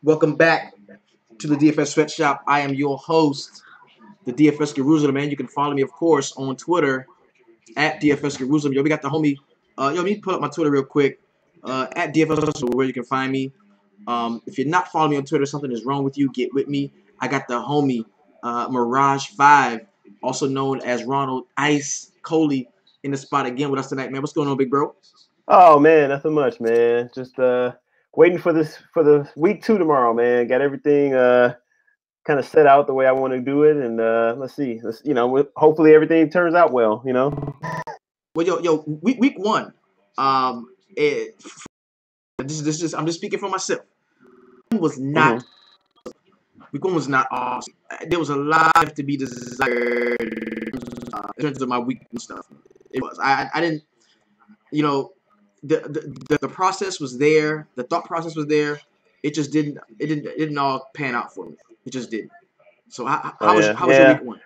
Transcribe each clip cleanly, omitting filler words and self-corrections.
Welcome back to the Dfs Sweatshop. I am your host, the Dfs Jerusalem, man. You can follow me, of course, on Twitter at Dfs Jerusalem. Yo, we got the homie. Let me pull up my Twitter real quick. At Dfs, where you can find me. If you're not following me on Twitter, something is wrong with you. Get with me. I got the homie Mirage5, also known as Ronald Ice Coley, in the spot again with us tonight, man. What's going on, big bro? Oh man, nothing much, man. Just waiting for the week 2 tomorrow, man. Got everything kind of set out the way I want to do it, and let's see. Hopefully everything turns out well. Well, yo, week one. It, this is I'm just speaking for myself. Was hmm not Week one was not awesome. There was a lot to be desired in terms of my week and stuff. It was. I didn't. You know, the process was there. The thought process was there. It just didn't. It didn't all pan out for me. It just didn't. So Oh yeah, how was your yeah, week one?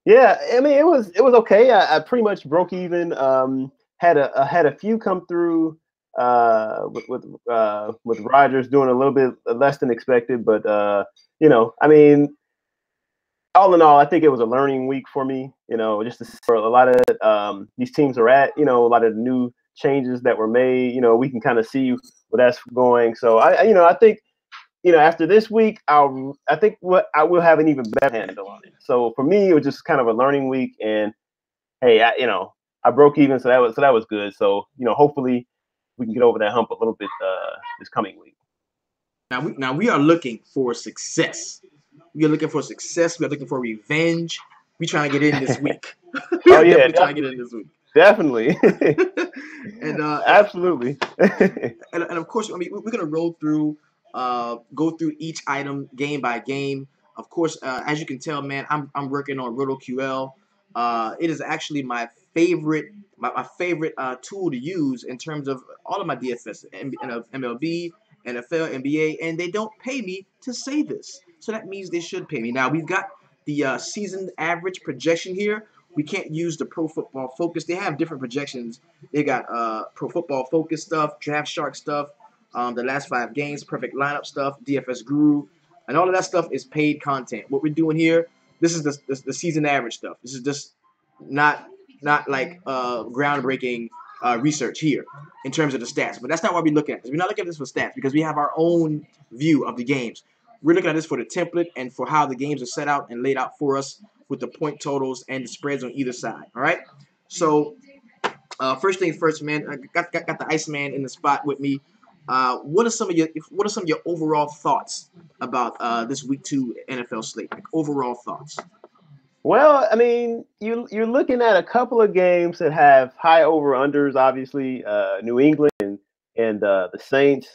yeah. I mean, it was okay. I pretty much broke even. Had a few come through with Rogers doing a little bit less than expected, but I mean, all in all, I think it was a learning week for me. Just to see where a lot of these teams are at. A lot of the new changes that were made. We can kind of see where that's going. So I think after this week, I think what I will have an even better handle on it. So for me, it was just kind of a learning week, and hey, I broke even, so that was good. So hopefully we can get over that hump a little bit this coming week. Now we are looking for success. We are looking for success. We are looking for revenge. We trying to get in this week. We Oh are yeah, definitely trying to get in definitely, this week. definitely, and absolutely. and of course, I mean, we're gonna roll through, go through each item game by game. Of course, as you can tell, man, I'm working on RotoQL. It is actually my favorite tool to use in terms of all of my DFS, MLB, NFL, NBA, and they don't pay me to say this, so that means they should pay me. Now we've got the season average projection here. We can't use the Pro Football Focus. They have different projections. They got Pro Football Focus stuff, Draft Shark stuff, the last 5 games, perfect lineup stuff, DFS Guru, and all of that stuff is paid content. What we're doing here, this is the season average stuff. This is just not not like groundbreaking research here in terms of the stats. But that's not what we're looking at. We're not looking at this for stats because we have our own view of the games. We're looking at this for the template and for how the games are set out and laid out for us with the point totals and the spreads on either side. All right. So first things first, man. I got the Iceman in the spot with me. What are some of your overall thoughts about this week 2 NFL slate? Like overall thoughts. Well, I mean, you're looking at a couple of games that have high over unders. Obviously, New England and the Saints,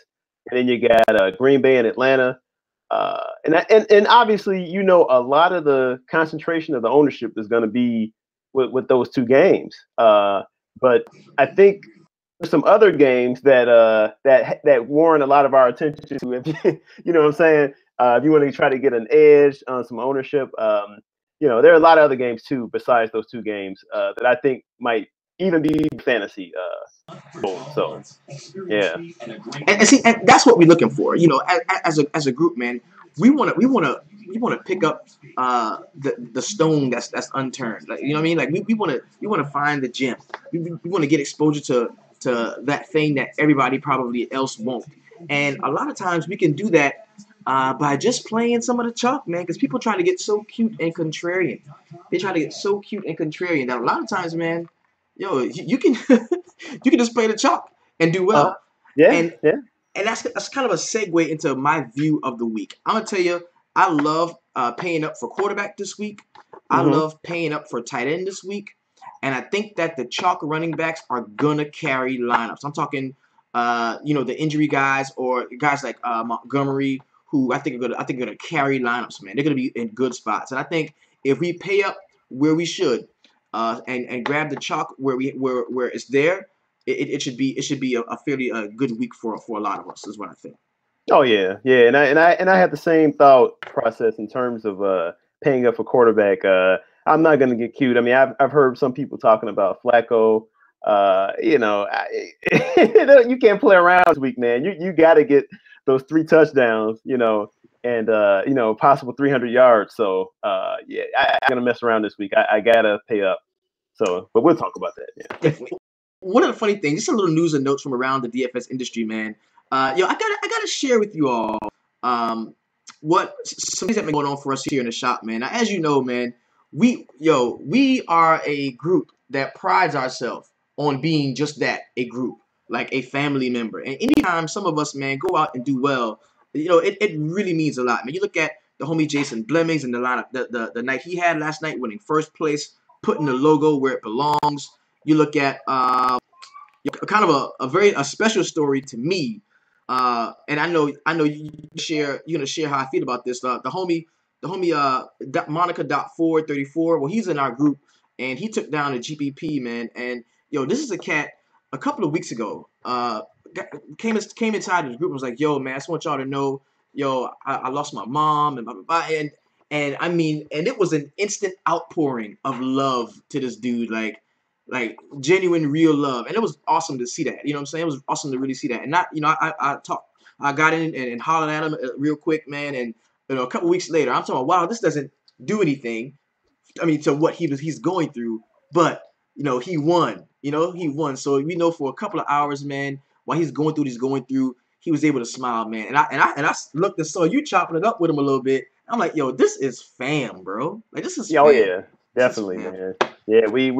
and then you got Green Bay and Atlanta. And obviously, a lot of the concentration of the ownership is going to be with those two games. But I think there's some other games that warrant a lot of our attention to. If you know what I'm saying, if you want to try to get an edge on some ownership, there are a lot of other games too besides those two games that I think might even be fantasy goals. So yeah. And see, and that's what we're looking for. As a group, man, we want to pick up the stone that's unturned. Like, you know what I mean? Like we want to find the gem. We want to get exposure to that thing that everybody probably else won't. And a lot of times we can do that by just playing some of the chalk, man. Because people try to get so cute and contrarian. They try to get so cute and contrarian that a lot of times, man, yo, you can you can just play the chalk and do Uh, well. yeah, And yeah. and that's kind of a segue into my view of the week. I'm gonna tell you, I love paying up for quarterback this week. I hmm love paying up for tight end this week, and I think that the chalk running backs are gonna carry lineups. I'm talking, the injury guys or guys like Montgomery, who I think are gonna carry lineups. Man, they're gonna be in good spots, and I think if we pay up where we should, and grab the chalk where it's there, it should be a fairly good week for a lot of us, is what I think. Oh yeah, yeah. And I had the same thought process in terms of paying up for quarterback. I'm not gonna get cute. I mean, I've heard some people talking about Flacco. You can't play around this week, man. You got to get those 3 touchdowns, and possible 300 yards. So yeah, I'm gonna mess around this week. I gotta pay up. So, but we'll talk about that. Yeah. Definitely. One of the funny things, just a little news and notes from around the DFS industry, man. I gotta share with you all what some things that been going on for us here in the shop, man. Now, as you know, man, we are a group that prides ourselves on being just that, a group, like a family member. And anytime some of us, man, go out and do well, it really means a lot, man. You look at the homie Jason Blemmings and the lineup, the night he had last night, winning first place, putting the logo where it belongs. You look at kind of a special story to me, and I know you're gonna share how I feel about this. The homie Monica.434. Well, he's in our group, and he took down a GPP, man. And this is a cat. A couple of weeks ago, came inside the group and was like, "Yo, man, I just want y'all to know, I lost my mom and blah blah blah." And I mean, and it was an instant outpouring of love to this dude, like genuine, real love, and it was awesome to see that. You know what I'm saying? It was awesome to really see that, and not, I got in and hollered at him real quick, man, and a couple weeks later, I'm talking, wow, this doesn't do anything. I mean, to what he's going through, but he won. He won. So for a couple of hours, man, while he's going through what he's going through, he was able to smile, man. And I looked and saw you chopping it up with him a little bit. I'm like, yo, this is fam, bro. Like, this is fam. Oh yeah, definitely, man. Yeah, we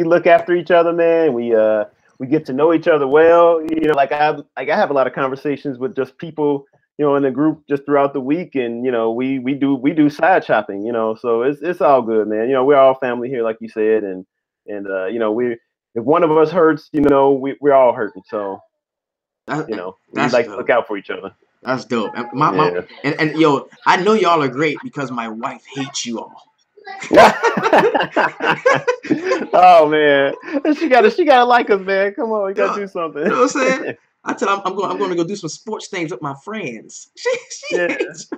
look after each other, man. We get to know each other well. Like I have a lot of conversations with just people, in the group just throughout the week, and we do side shopping, so it's all good, man. We're all family here, like you said, and if one of us hurts, we're all hurting. So we like to look out for each other. That's dope. And yo, I know y'all are great because my wife hates you all. Oh man, she gotta like us, man. Come on, we gotta do something. You know what I'm saying? I tell her I'm going to go do some sports things with my friends. She hates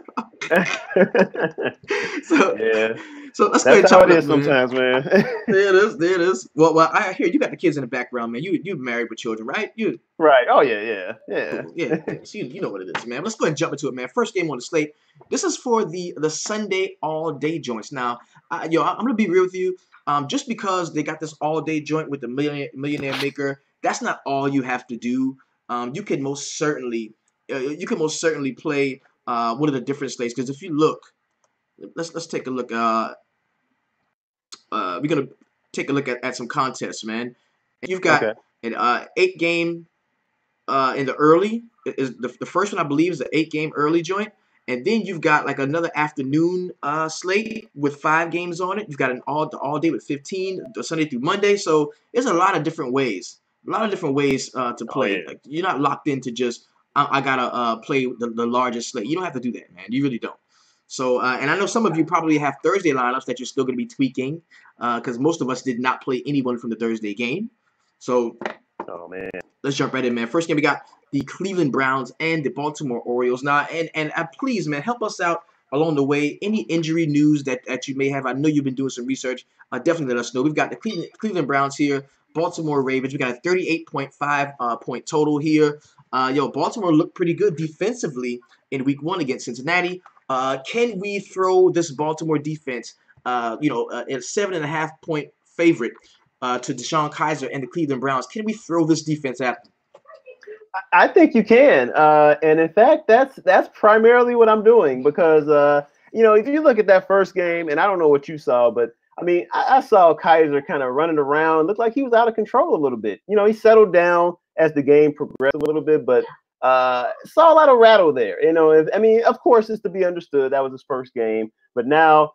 so yeah. So let's go ahead and talk about it sometimes, man. There it is. Well, I hear you got the kids in the background, man. You married with children, right? Right. Oh yeah. So you know what it is, man. Let's go ahead and jump into it, man. First game on the slate. This is for the Sunday all day joints. Now, I'm gonna be real with you. Just because they got this all day joint with the millionaire maker, that's not all you have to do. You can most certainly play one of the different slates, because if you look, let's take a look. We're gonna take a look at some contests, man. You've got an 8-game in the early. Is the first one, I believe, is the 8-game early joint, and then you've got like another afternoon slate with 5 games on it. You've got an all day with 15, the Sunday through Monday. So there's a lot of different ways. To play. Yeah. Like, you're not locked into just I gotta play the largest slate. You don't have to do that, man. You really don't. So, and I know some of you probably have Thursday lineups that you're still going to be tweaking, because most of us did not play anyone from the Thursday game. So, oh man, let's jump right in, man. First game, we got the Cleveland Browns and the Baltimore Orioles. Now, and please, man, help us out along the way. Any injury news that you may have, I know you've been doing some research. Definitely let us know. We've got the Cleveland Browns here, Baltimore Ravens. We got a 38.5 point total here. Baltimore looked pretty good defensively in Week 1 against Cincinnati. Can we throw this Baltimore defense, a 7.5 point favorite to Deshaun Kaiser and the Cleveland Browns? Can we throw this defense at them? I think you can, and in fact, that's primarily what I'm doing, because if you look at that first game, and I don't know what you saw, but I mean, I saw Kaiser kind of running around, looked like he was out of control a little bit. He settled down as the game progressed a little bit, but saw a lot of rattle there. I mean, of course, it's to be understood that was his first game, but now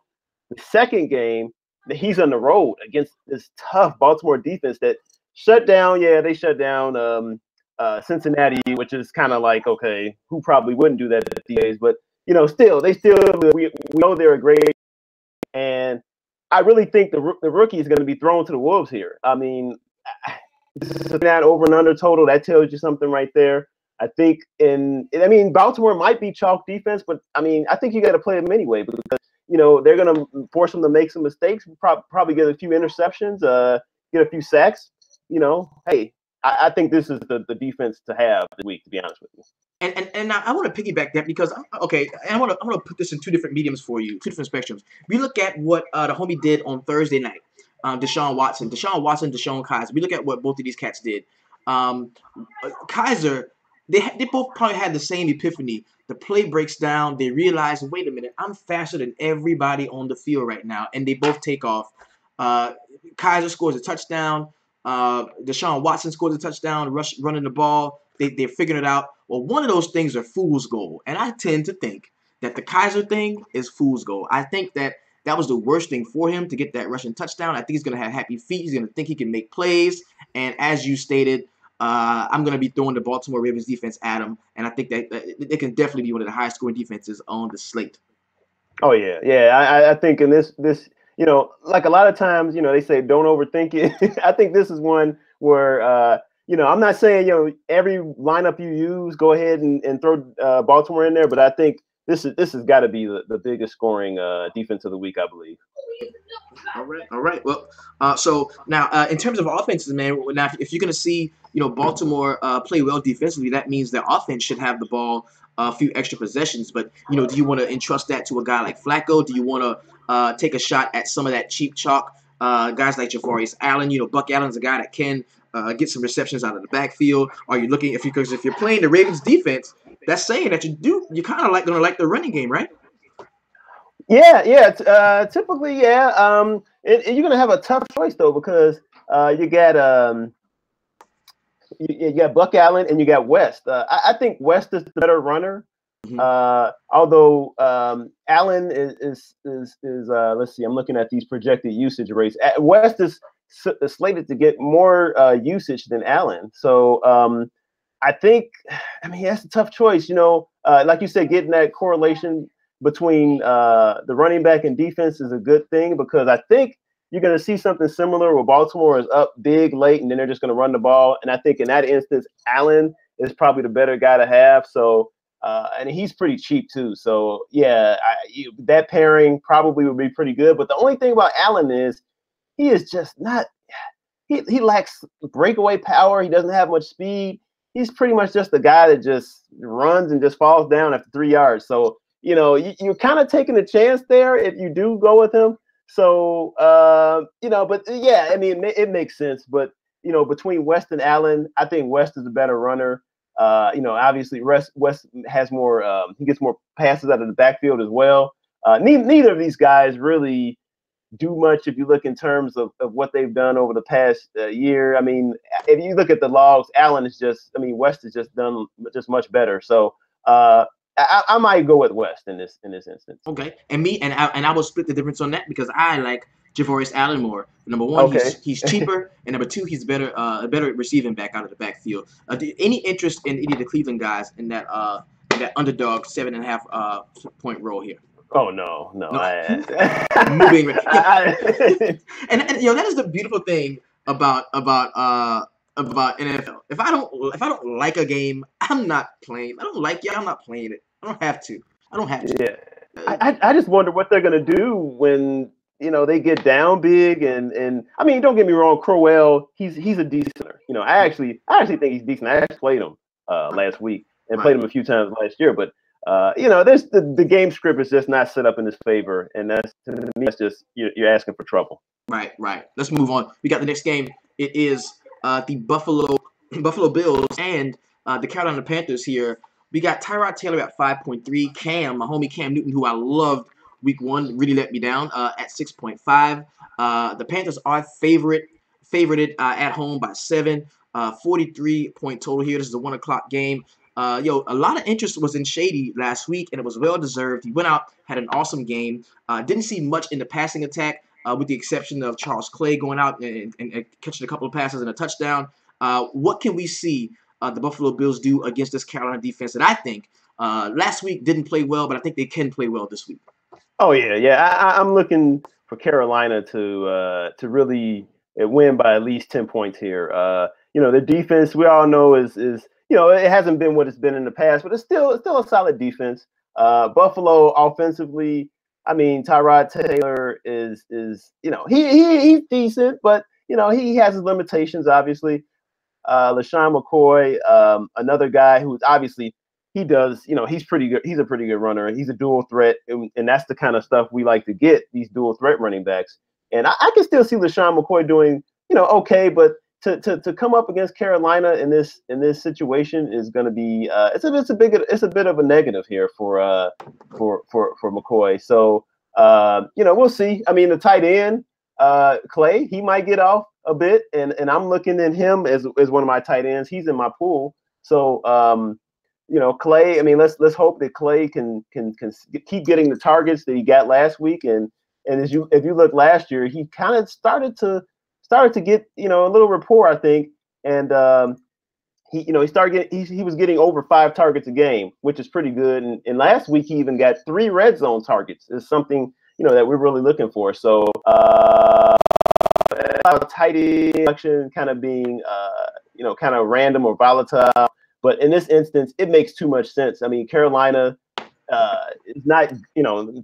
the second game, he's on the road against this tough Baltimore defense that shut down. Yeah, they shut down Cincinnati, which is kind of like, okay, who probably wouldn't do that at the days, but we know they're a great, and I really think the rookie is going to be thrown to the wolves here. I mean, that over and under total, that tells you something right there. I think Baltimore might be chalk defense, but I mean, I think you got to play them anyway, because they're going to force them to make some mistakes, probably get a few interceptions, get a few sacks. Hey, I think this is the defense to have this week, to be honest with you. And I want to piggyback that because okay, and I want to put this in two different mediums for you, two different spectrums. We look at what the homie did on Thursday night. Deshaun Watson, Deshaun Kaiser. We look at what both of these cats did. Um, Kaiser, they both probably had the same epiphany. The play breaks down. They realize, wait a minute, I'm faster than everybody on the field right now, and they both take off. Uh, Kaiser scores a touchdown. Deshaun Watson scores a touchdown, running the ball. They're figuring it out. Well, one of those things are fool's gold, and I tend to think that the Kaiser thing is fool's gold. I think that was the worst thing for him to get that rushing touchdown. I think he's going to have happy feet. He's going to think he can make plays, and as you stated, I'm going to be throwing the Baltimore Ravens defense at him, and I think that it can definitely be one of the highest scoring defenses on the slate. Oh yeah, yeah. I think in this like a lot of times, they say don't overthink it. I think this is one where I'm not saying every lineup you use, go ahead and throw Baltimore in there, but I think this has got to be the biggest scoring defense of the week, I believe. All right. Well, so now in terms of offenses, man. Now, if you're going to see Baltimore play well defensively, that means their offense should have the ball a few extra possessions. But do you want to entrust that to a guy like Flacco? Do you want to take a shot at some of that cheap chalk guys like Jafarius Allen? Buck Allen's a guy that can get some receptions out of the backfield. Are you looking because if you're playing the Ravens defense, that's saying that you kind of going to like the running game, right? Yeah. Typically, yeah. You're gonna have a tough choice though because you got you got Buck Allen and you got West. I think West is the better runner. Mm-hmm. Although Allen is let's see, I'm looking at these projected usage rates. West is slated to get more usage than Allen. So I think, that's a tough choice. Like you said, getting that correlation between the running back and defense is a good thing because I think you're going to see something similar where Baltimore is up big late and then they're just going to run the ball. And I think in that instance, Allen is probably the better guy to have. So, and he's pretty cheap too. So, yeah, that pairing probably would be pretty good. But the only thing about Allen is he is just not – he lacks breakaway power. He doesn't have much speed. He's pretty much just a guy that just runs and just falls down after 3 yards. So, you're kind of taking a chance there if you do go with him. So, but yeah, it makes sense. But, between West and Allen, I think West is a better runner. Obviously West has more, he gets more passes out of the backfield as well. Neither of these guys really do much if you look in terms of what they've done over the past year. If you look at the logs, Allen is West has just done just much better. So, I might go with West in this instance. Okay, and I will split the difference on that because I like Jafarius Allen more. Number one, okay. he's cheaper, and number two, he's better a better receiving back out of the backfield. Any interest in any of the Cleveland guys in that underdog 7.5 point role here? Oh no. Moving. and that is the beautiful thing about NFL. If I don't like a game, I'm not playing. I don't like it. I'm not playing it. I don't have to. Yeah. I just wonder what they're gonna do when they get down big and don't get me wrong, Crowell, he's a decenter. I actually think he's decent. I actually played him last week and played him a few times last year, but there's the game script is just not set up in his favor, and that's just you're asking for trouble. Right. Let's move on. We got the next game. It is the Buffalo Bills and the Carolina Panthers here. We got Tyrod Taylor at 5.3. Cam, my homie Cam Newton, who I loved week one, really let me down at 6.5. The Panthers are favorited at home by 7. 43-point total here. This is a 1 o'clock game. A lot of interest was in Shady last week, and it was well deserved. He went out, had an awesome game. Didn't see much in the passing attack, with the exception of Charles Clay going out and catching a couple of passes and a touchdown. What can we see the Buffalo Bills do against this Carolina defense that I think last week didn't play well, but I think they can play well this week? Oh yeah. I'm looking for Carolina to really win by at least 10 points here. The defense we all know is it hasn't been what it's been in the past, but it's still a solid defense. Buffalo offensively, Tyrod Taylor is he's decent, but he has his limitations obviously. LaShawn McCoy, another guy who's obviously he does, he's pretty good. He's a pretty good runner. He's a dual threat, and that's the kind of stuff we like to get, these dual threat running backs. And I can still see LaShawn McCoy doing, okay, but to come up against Carolina in this situation is going to be it's a bit of a negative here for McCoy. So we'll see. I mean, the tight end Clay, he might get off a bit, and I'm looking at him as one of my tight ends. He's in my pool. So Clay. I mean, let's hope that Clay can keep getting the targets that he got last week. And if you look last year, he kind of started to get a little rapport, I think. And he was getting over 5 targets a game, which is pretty good. And last week he even got 3 red zone targets. Is something that we're really looking for. So tight end kind of being kind of random or volatile. But in this instance, it makes too much sense. I mean, Carolina is not,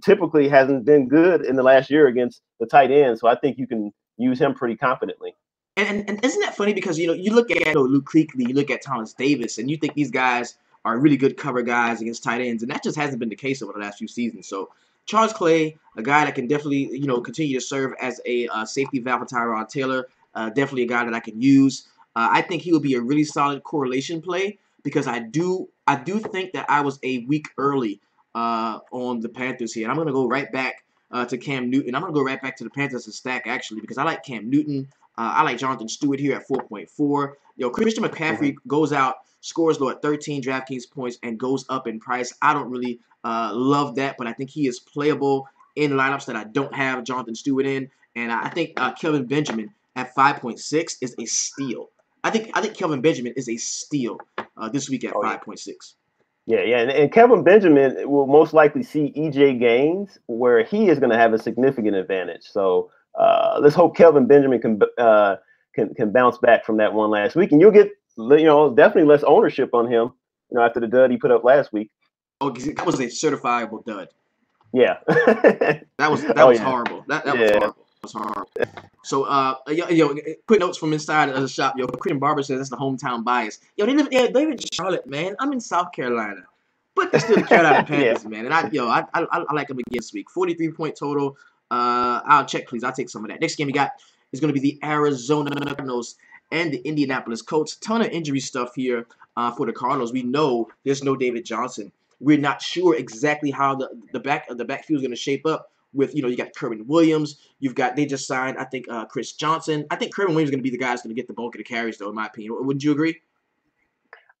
typically hasn't been good in the last year against the tight end. So I think you can use him pretty confidently. And isn't that funny? Because, you look at Luke Kuechly, you look at Thomas Davis, and you think these guys are really good cover guys against tight ends. And that just hasn't been the case over the last few seasons. So Charles Clay, a guy that can definitely, continue to serve as a safety valve for Tyrod Taylor, definitely a guy that I can use. I think he will be a really solid correlation play, because I do think that I was a week early on the Panthers here. And I'm going to go right back to Cam Newton. I'm going to go right back to the Panthers and stack, actually, because I like Cam Newton. I like Jonathan Stewart here at 4.4. Christian McCaffrey goes out, scores low at 13 DraftKings points, and goes up in price. I don't really love that, but I think he is playable in lineups that I don't have Jonathan Stewart in. And I think Kelvin Benjamin at 5.6 is a steal. I think Kelvin Benjamin is a steal this week at 5.6. Yeah, and Kelvin Benjamin will most likely see EJ Gaines, where he is going to have a significant advantage. So let's hope Kelvin Benjamin can bounce back from that one last week, and you'll get definitely less ownership on him. After the dud he put up last week. Oh, that was a certifiable dud. Yeah, that was horrible. That was horrible. Was horrible. So, quick notes from inside of the shop. Quentin Barber says that's the hometown bias. They live in Charlotte, man. I'm in South Carolina, but they're still the Carolina Panthers, man. And I like them again this week. 43-point total. I'll check, please. I'll take some of that. Next game we got is going to be the Arizona Cardinals and the Indianapolis Colts. Ton of injury stuff here for the Cardinals. We know there's no David Johnson. We're not sure exactly how the backfield is going to shape up. With you got Kerwin Williams, they just signed I think Chris Johnson. I think Kerwin Williams is going to be the guy that's going to get the bulk of the carries, though, in my opinion. Wouldn't you agree?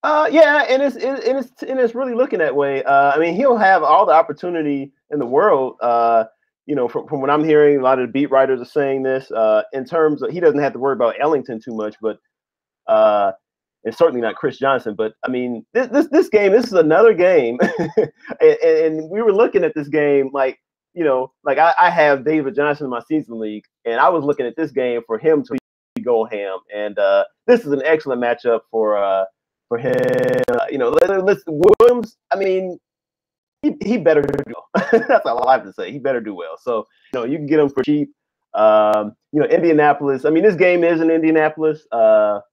Yeah, and it's really looking that way. I mean, he'll have all the opportunity in the world. From what I'm hearing, a lot of the beat writers are saying this in terms of he doesn't have to worry about Ellington too much, but and certainly not Chris Johnson. But I mean, this game, this is another game, and we were looking at this game like. I have David Johnson in my season league, and I was looking at this game for him to go ham. And this is an excellent matchup for him. Williams. I mean, he better do well. That's all I have to say. He better do well. So you can get him for cheap. Indianapolis. I mean, this game is in Indianapolis. The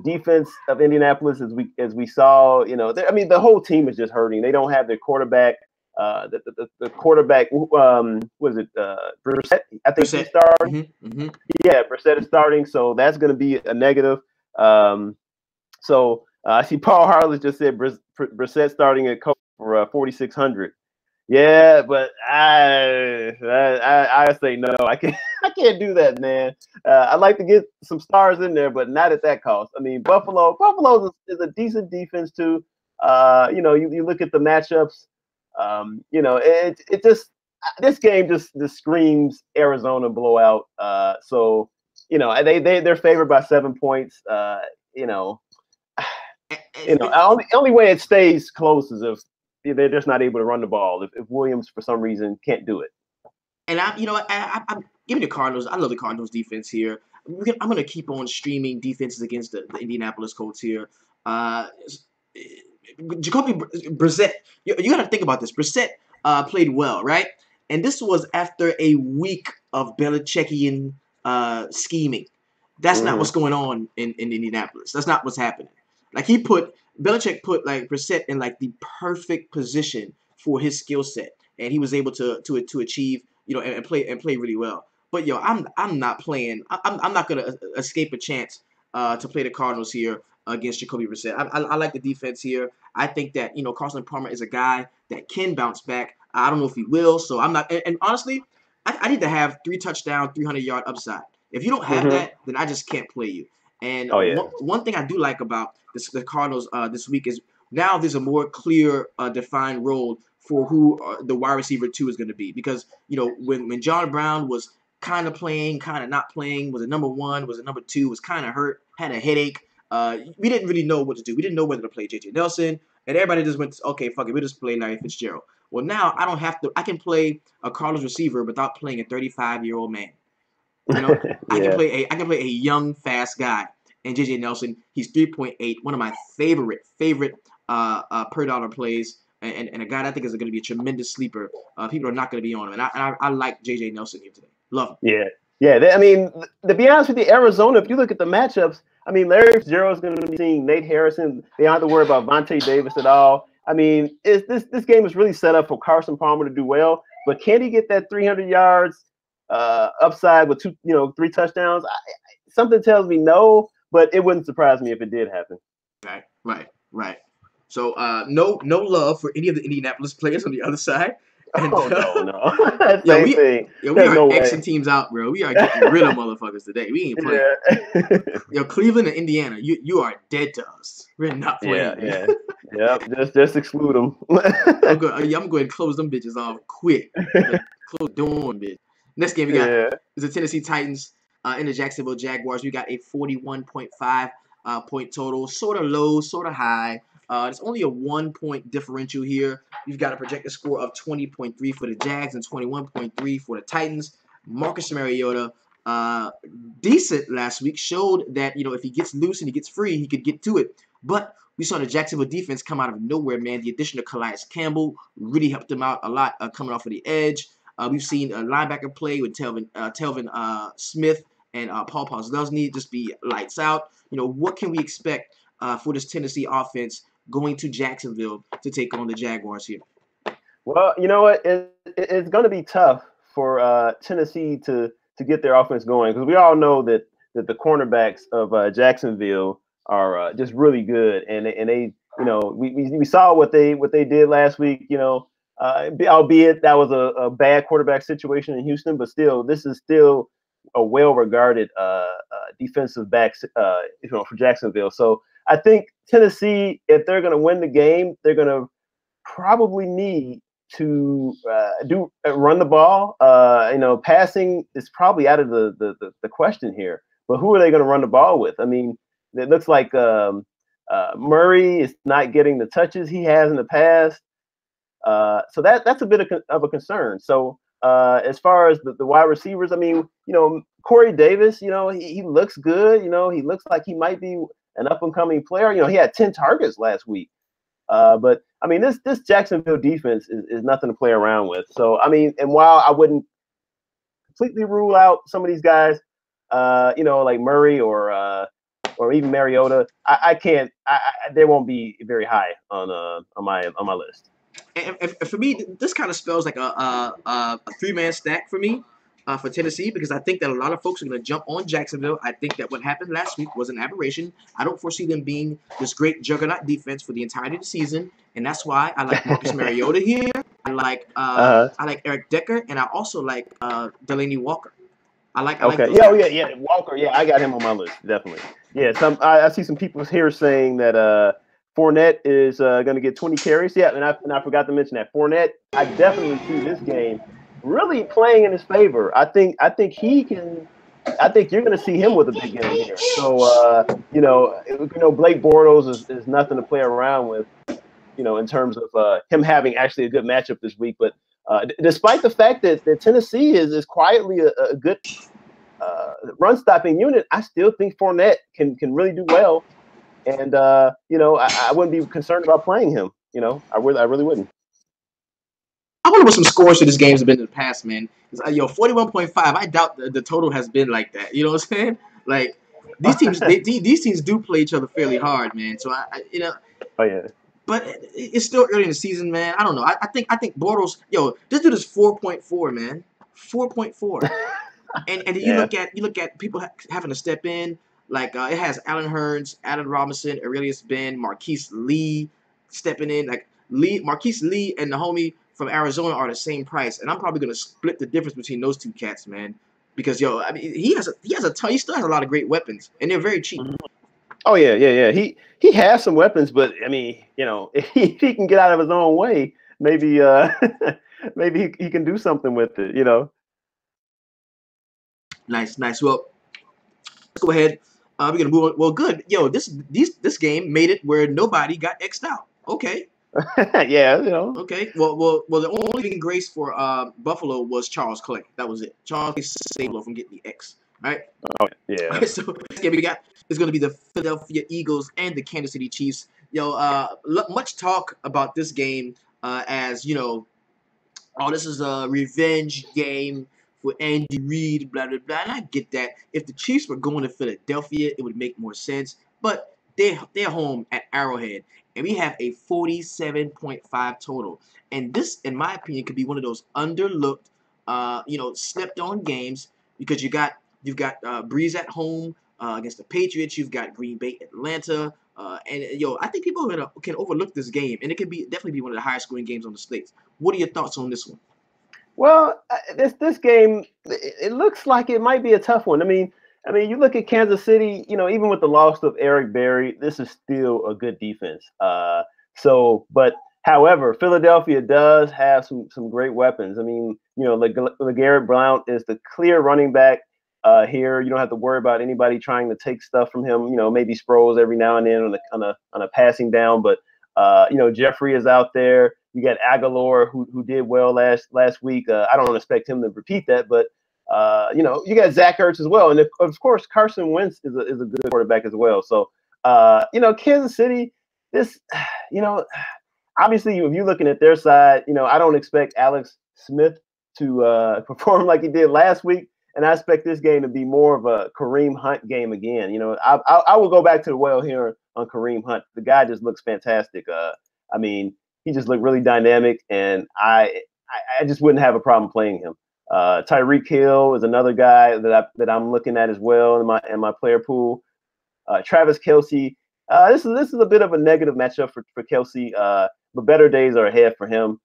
defense of Indianapolis, as we saw, the whole team is just hurting. They don't have their quarterback. The quarterback was it Brissett? I think he's starting. Mm-hmm. Yeah, Brissett is starting, so that's going to be a negative. So I see Paul Harless just said Brissett starting at coach for 4,600. Yeah, but I say no. I can't do that, man. I'd like to get some stars in there, but not at that cost. I mean, Buffalo is a decent defense too. You look at the matchups. It just this game just screams Arizona blowout. So they're favored by 7 points. Only way it stays close is if they're just not able to run the ball. If Williams for some reason can't do it. And I'm giving the Cardinals. I love the Cardinals defense here. I'm gonna keep on streaming defenses against the Indianapolis Colts here. Jacoby Brissett, you got to think about this. Brissett played well, right? And this was after a week of Belichickian scheming. That's not what's going on in Indianapolis. That's not what's happening. Like Belichick put like Brissett in like the perfect position for his skill set, and he was able to achieve, and play really well. But yo, I'm not playing. I'm not gonna escape a chance to play the Cardinals here against Jacoby Brissett. I like the defense here. I think that Carson Palmer is a guy that can bounce back. I don't know if he will, so I'm not. And honestly, I need to have 3 touchdown, 300-yard upside. If you don't have that, then I just can't play you. And one thing I do like about the Cardinals this week is now there's a more clear, defined role for who the wide receiver 2 is going to be. Because when John Brown was kind of playing, kind of not playing, was a number 1, was a number 2, was kind of hurt, had a headache. We didn't really know what to do. We didn't know whether to play J.J. Nelson, and everybody just went, okay, fuck it, we'll just play Larry Fitzgerald. Well, now I don't have to. I can play a Cardinals receiver without playing a 35-year-old man. I can play a young, fast guy. And J.J. Nelson, he's 3.8, one of my favorite per dollar plays, and a guy that I think is going to be a tremendous sleeper. People are not going to be on him, and I like J.J. Nelson here today. Love him. I mean, to be honest with you, Arizona, if you look at the matchups, I mean, Larry Fitzgerald is going to be seeing Nate Harrison. They don't have to worry about Vontae Davis at all. I mean, this game is really set up for Carson Palmer to do well, but can he get that 300 yards upside with 3 touchdowns? Something tells me no, but it wouldn't surprise me if it did happen. Right. So no love for any of the Indianapolis players on the other side. And, no. We are Xing teams out, bro. We are getting rid of motherfuckers today. We ain't playing. Cleveland and Indiana, you are dead to us. We're not playing. Just exclude them. I'm going to go ahead and close them bitches off quick. Close the door, bitch. Next game we got is the Tennessee Titans and the Jacksonville Jaguars. We got a 41.5 point total. Sort of low, sort of high. It's only a 1-point differential here. You've got a projected score of 20.3 for the Jags and 21.3 for the Titans. Marcus Mariota, decent last week, showed that if he gets loose and he gets free, he could get to it. But we saw the Jacksonville defense come out of nowhere, man. The addition of Calais Campbell really helped him out a lot coming off of the edge. We've seen a linebacker play with Telvin Smith and Paul Posluszny just be lights out. What can we expect for this Tennessee offense going to Jacksonville to take on the Jaguars here? Well, you know what? It's going to be tough for Tennessee to get their offense going, because we all know that the cornerbacks of Jacksonville are just really good, and they we saw what they did last week. Albeit that was a bad quarterback situation in Houston, but still, this is still a well-regarded defensive back for Jacksonville. So I think Tennessee, if they're going to win the game, they're going to probably need to run the ball. Passing is probably out of the question here. But who are they going to run the ball with? I mean, it looks like Murray is not getting the touches he has in the past. So that's a bit of a concern. So as far as the wide receivers, I mean, Corey Davis, he looks good. He looks like he might be an up-and-coming player. He had 10 targets last week. But I mean, this Jacksonville defense is nothing to play around with. So I mean, and while I wouldn't completely rule out some of these guys, like Murray or even Mariota, I can't. They won't be very high on my list. And for me, this kind of spells like a 3-man stack for me for Tennessee, because I think that a lot of folks are going to jump on Jacksonville. I think that what happened last week was an aberration. I don't foresee them being this great juggernaut defense for the entirety of the season, and that's why I like Marcus Mariota here. I like Eric Decker, and I also like Delaney Walker. I like Walker. Yeah, I got him on my list, definitely. Yeah, I see some people here saying that Fournette is going to get 20 carries. Yeah, and I forgot to mention that Fournette, I definitely see this game really playing in his favor. I think he can. I think you're going to see him with a big game here. So Blake Bortles is nothing to play around with. In terms of him having actually a good matchup this week. But despite the fact that Tennessee is quietly a good run-stopping unit, I still think Fournette can really do well. And, I wouldn't be concerned about playing him. I really wouldn't. I wonder what some scores for this game have been in the past, man. 41.5. I doubt the total has been like that. You know what I'm saying? Like, these teams these teams do play each other fairly hard, man. So you know. Oh yeah. But it's still early in the season, man. I don't know. I think Bortles, yo, this dude is 4.4, man. 4.4. And then Yeah. you look at people having to step in. Like it has Allen Hurns, Allen Robinson, Aurelius Ben, Marquise Lee stepping in. Like Marquise Lee and the homie from Arizona are the same price, and I'm probably gonna split the difference between those two cats, man. Because yo, I mean, he still has a lot of great weapons, and they're very cheap. Oh yeah. He has some weapons, but I mean, you know, if he can get out of his own way, maybe maybe he can do something with it, you know. Nice. Well, let's go ahead. We're gonna move on. Well, good. Yo, this game made it where nobody got X'd out. Okay. Yeah, you know. Okay. Well. The only saving grace for Buffalo was Charles Clay. That was it. Charles Clay saved Buffalo from getting the X. All right. Oh yeah. All right, so this game we got is going to be the Philadelphia Eagles and the Kansas City Chiefs. Yo, much talk about this game as you know. Oh, this is a revenge game for Andy Reid, blah, blah, blah. And I get that. If the Chiefs were going to Philadelphia, it would make more sense. But they're home at Arrowhead, and we have a 47.5 total. And this, in my opinion, could be one of those underlooked, slept on games because you've got Breeze at home against the Patriots. You've got Green Bay, Atlanta. I think people can overlook this game, and it can definitely be one of the highest scoring games on the slate. What are your thoughts on this one? Well, this game, it looks like it might be a tough one. I mean, you look at Kansas City. You know, even with the loss of Eric Berry, this is still a good defense. But however, Philadelphia does have some great weapons. I mean, you know, LeGarrette Blount is the clear running back. Here, you don't have to worry about anybody trying to take stuff from him. You know, maybe Sproles every now and then on a passing down, but Jeffrey is out there. You got Aguilar who did well last week. I don't expect him to repeat that, but you got Zach Ertz as well, and of course Carson Wentz is a good quarterback as well. So Kansas City, this obviously if you're looking at their side, I don't expect Alex Smith to perform like he did last week. And I expect this game to be more of a Kareem Hunt game again. I will go back to the well here on Kareem Hunt. The guy just looks fantastic. I mean, he just looked really dynamic, and I just wouldn't have a problem playing him. Tyreek Hill is another guy that I'm looking at as well in my player pool. Travis Kelce. This is a bit of a negative matchup for Kelce, but better days are ahead for him.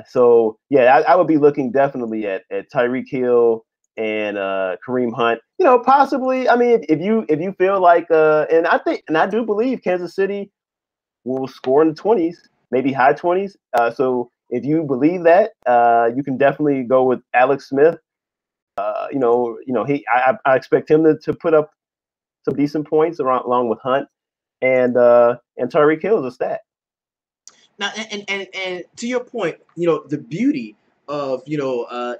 So yeah, I would be looking definitely at Tyreek Hill and Kareem Hunt. Possibly. I mean, if you feel like, and I do believe Kansas City will score in the 20s, maybe high 20s. So if you believe that, you can definitely go with Alex Smith. I expect him to put up some decent points along with Hunt, and Tyreek Hill is a stat. Now, and to your point, the beauty of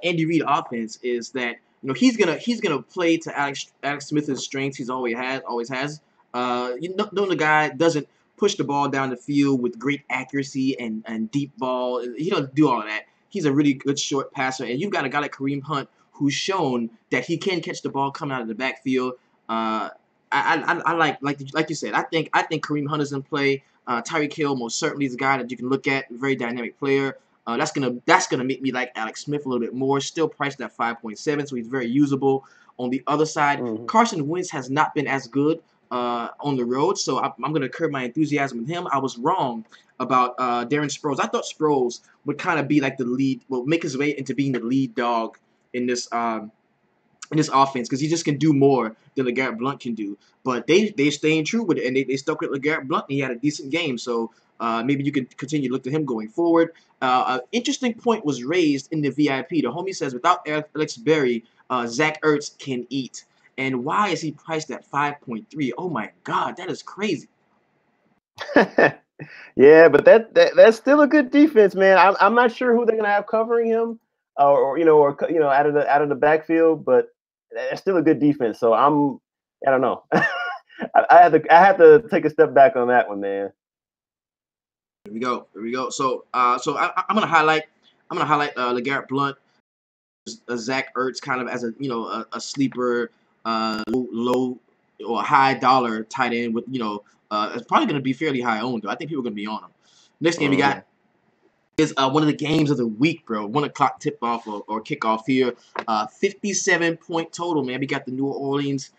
Andy Reid offense is that he's gonna play to Alex Smith's strengths. He's always has. The guy doesn't push the ball down the field with great accuracy and deep ball. He doesn't do all of that. He's a really good short passer, and you've got a guy like Kareem Hunt who's shown that he can catch the ball coming out of the backfield. I like you said. I think Kareem Hunt is in play. Tyreek Hill most certainly is a guy that you can look at. Very dynamic player. That's gonna make me like Alex Smith a little bit more. Still priced at 5.7, so he's very usable. On the other side, Carson Wentz has not been as good on the road, so I'm gonna curb my enthusiasm with him. I was wrong about Darren Sproles. I thought Sproles would kind of be like the lead, make his way into being the lead dog in this offense because he just can do more than LeGarrette Blount can do. But they staying true with it, and they stuck with LeGarrette Blount, and he had a decent game. So maybe you could continue to look to him going forward. An interesting point was raised in the VIP. The homie says without Alex Berry, Zach Ertz can eat. And why is he priced at 5.3? Oh my God, that is crazy. Yeah, but that's still a good defense, man. I'm not sure who they're gonna have covering him, or out of the backfield, but that's still a good defense. So I don't know. I have to take a step back on that one, man. Here we go. So I'm gonna highlight LeGarrette Blount, Zach Ertz kind of as a sleeper, low or a high dollar tight end with it's probably going to be fairly high owned. Though I think people are going to be on him. Next game we got is one of the games of the week, bro. 1 o'clock tip off or kickoff here. 57-point total, man. We got the New Orleans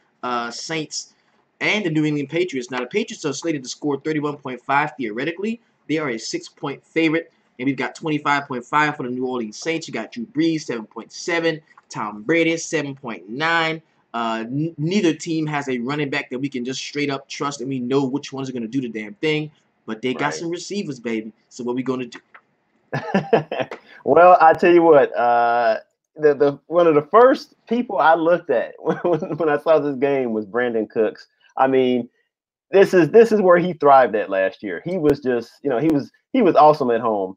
Saints and the New England Patriots. Now the Patriots are slated to score 31.5 theoretically. They are a 6-point favorite. And we've got 25.5 for the New Orleans Saints. You got Drew Brees, 7.7. Tom Brady, 7.9. Neither team has a running back that we can just straight up trust and we know which ones are going to do the damn thing. But they got some receivers, baby. So what we going to do? Well, I tell you what, the one of the first people I looked at when I saw this game was Brandon Cooks. I mean, this is where he thrived at last year. He was just, he was awesome at home,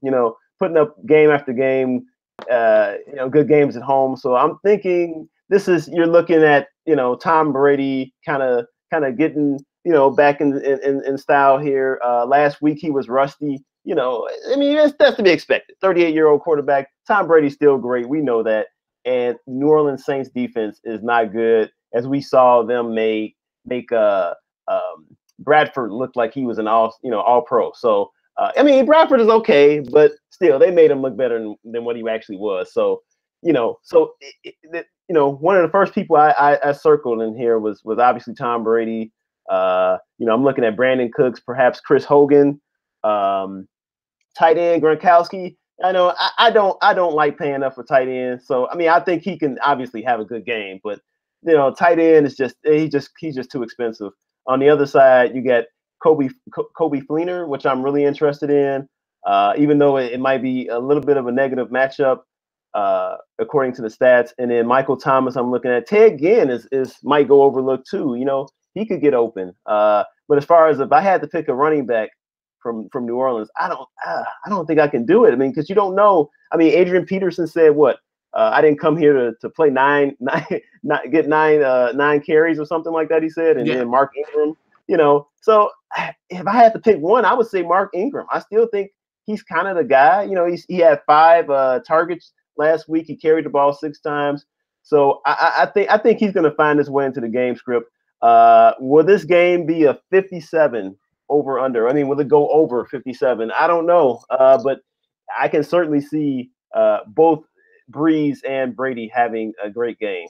putting up game after game, good games at home. So I'm thinking you're looking at, Tom Brady kind of getting, back in style here. Last week he was rusty. I mean, that's to be expected. 38-year-old quarterback. Tom Brady's still great. We know that. And New Orleans Saints defense is not good, as we saw them make Bradford look like he was an all pro. So I mean, Bradford is okay, but still, they made him look better than what he actually was. So one of the first people I circled in here was obviously Tom Brady. I'm looking at Brandon Cooks, perhaps Chris Hogan. Tight end Gronkowski. I know I don't like paying up for tight end. So I mean, I think he can obviously have a good game, but tight end is just he's just too expensive. On the other side, you get Kobe Fleener, which I'm really interested in, even though it might be a little bit of a negative matchup according to the stats. And then Michael Thomas, I'm looking at. Ted Ginn is might go overlooked too. He could get open. But as far as if I had to pick a running back from New Orleans, I don't think I can do it. I mean, because you don't know. I mean, Adrian Peterson said what? I didn't come here to play nine carries or something like that. He said, and then Mark Ingram. So if I had to pick one, I would say Mark Ingram. I still think he's kind of the guy. He had 5 targets last week. He carried the ball 6 times. So I think he's going to find his way into the game script. Will this game be a 57? Over under? I mean, will it go over 57? I don't know, but I can certainly see both Breeze and Brady having a great game.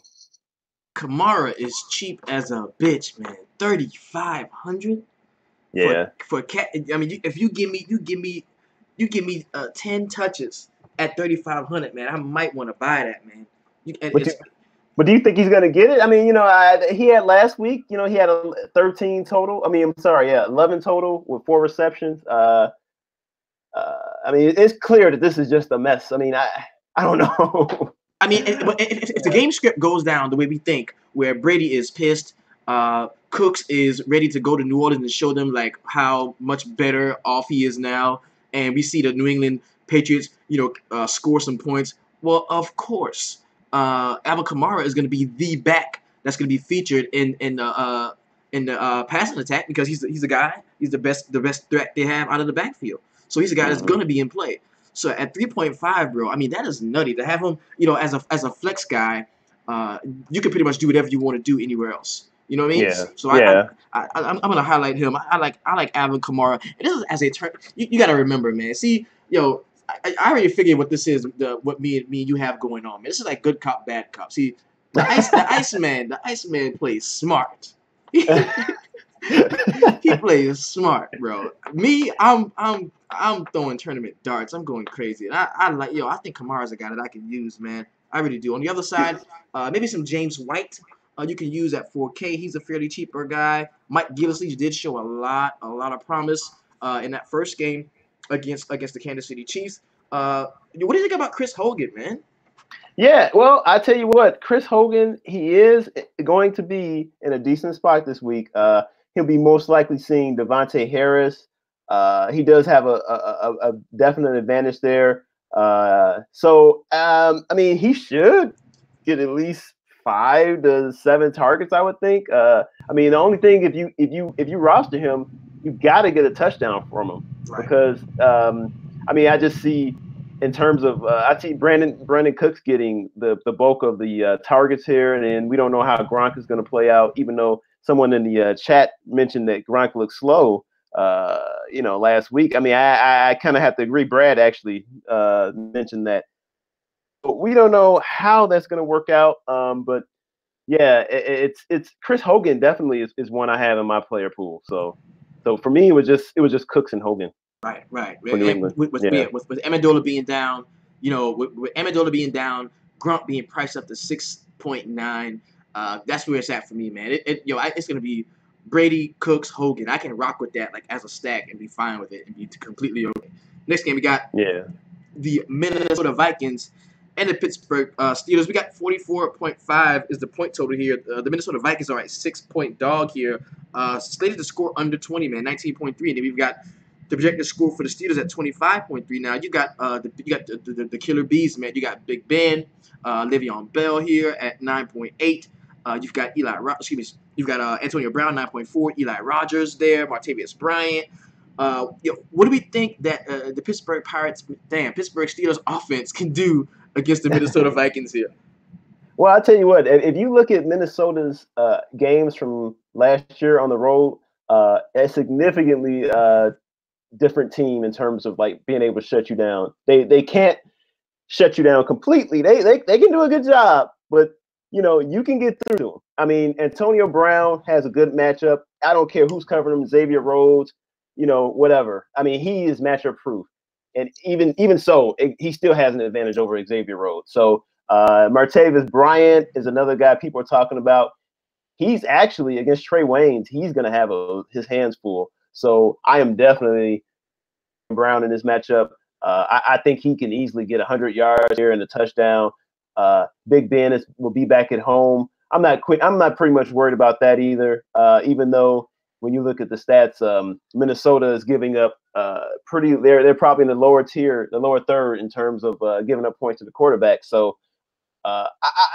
Kamara is cheap as a bitch, man. 3,500. Yeah. For cat, I mean, if you give me 10 touches at 3,500, man, I might want to buy that, man. But do you think he's going to get it? I mean, he had last week, he had a 13 total. I mean, I'm sorry, 11 total with 4 receptions. I mean, it's clear that this is just a mess. I mean, I don't know. I mean, if the game script goes down the way we think, where Brady is pissed, Cooks is ready to go to New Orleans and show them like how much better off he is now, and we see the New England Patriots, score some points. Well, of course. Alvin Kamara is going to be the back that's going to be featured in the passing attack because he's the guy. He's the best threat they have out of the backfield. So he's a guy that's going to be in play. So at 3.5, bro, I mean that is nutty to have him. As a flex guy, you can pretty much do whatever you want to do anywhere else. You know what I mean? Yeah. So I'm going to highlight him. I like Alvin Kamara. And this is as a turn. You got to remember, man. See, I already figured what this is. What me and you have going on, man. This is like good cop, bad cop. See, the Iceman plays smart. He plays smart, bro. Me, I'm throwing tournament darts. I'm going crazy. And I think Kamara's a guy that I can use, man. I really do. On the other side, maybe some James White. You can use at 4K. He's a fairly cheaper guy. Mike Gillislee did show a lot of promise in that first game against the Kansas City Chiefs. What do you think about Chris Hogan, man? Yeah, well, I tell you what, Chris Hogan, he is going to be in a decent spot this week. He'll be most likely seeing Devontae Harris. He does have a definite advantage there. So I mean, he should get at least 5 to 7 targets, I would think. I mean, the only thing if you roster him, you got to get a touchdown from him, right? Because I mean, I just see in terms of I see Brandon Cooks getting the bulk of the targets here, and then we don't know how Gronk is going to play out, even though someone in the chat mentioned that Gronk looked slow, last week. I mean, I kind of have to agree. Brad actually mentioned that. But we don't know how that's going to work out. But yeah, it's Chris Hogan definitely is one I have in my player pool. So for me, it was just Cooks and Hogan. Right. For New And England. with Amendola being down, with Amendola being down, Grunt being priced up to 6.9, that's where it's at for me, man. It's gonna be Brady, Cooks, Hogan. I can rock with that like as a stack and be fine with it and be completely okay. Next game we got the Minnesota Vikings and the Pittsburgh Steelers. We got 44.5 is the point total here. The Minnesota Vikings are at 6-point dog here. Slated to score under 20, man, 19.3, and then we've got the projected score for the Steelers at 25.3. Now you got the killer bees, man. You got Big Ben, Le'Veon Bell here at 9.8. You've got you've got Antonio Brown 9.4. Eli Rogers there, Martavius Bryant. What do we think that the Pittsburgh Steelers offense can do against the Minnesota Vikings here? Well, I'll tell you what. If you look at Minnesota's games from last year on the road, a significantly different team in terms of like being able to shut you down. They can't shut you down completely. They can do a good job, but you can get through them. I mean, Antonio Brown has a good matchup. I don't care who's covering him, Xavier Rhodes, whatever. I mean, he is matchup proof. And even so, he still has an advantage over Xavier Rhodes. So Martavis Bryant is another guy people are talking about. He's actually against Trey Waynes. He's going to have his hands full. So I am definitely Brown in this matchup. I think he can easily get 100 yards here and a touchdown. Big Ben will be back at home. I'm not pretty much worried about that either. Even though when you look at the stats, Minnesota is giving up they're probably in the lower tier, the lower third in terms of giving up points to the quarterback. So I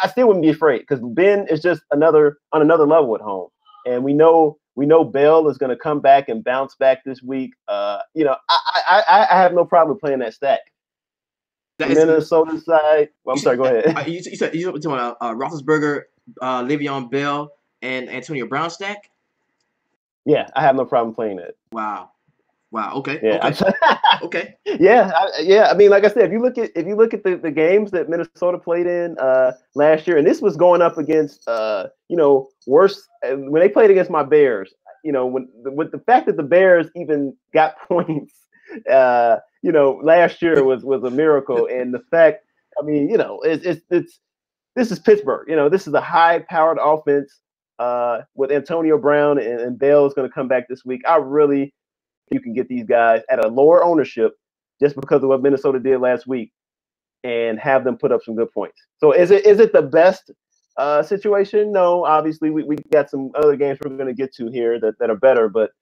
still wouldn't be afraid because Ben is just on another level at home, and we know Bell is going to come back and bounce back this week. I have no problem playing that stack. Minnesota side. Well, I'm sorry. Go ahead. You said you're talking about Roethlisberger, Le'Veon Bell, and Antonio Brown stack. Yeah, I have no problem playing that. Wow. Okay. Yeah. Okay. Yeah. I mean, like I said, if you look at the games that Minnesota played in last year, and this was going up against worse when they played against my Bears. With the fact that the Bears even got points, last year was a miracle, and the fact, I mean, this is Pittsburgh. This is a high-powered offense with Antonio Brown and Bell is going to come back this week. You can get these guys at a lower ownership just because of what Minnesota did last week and have them put up some good points. So is it the best situation? No, obviously we got some other games we're going to get to here that are better, but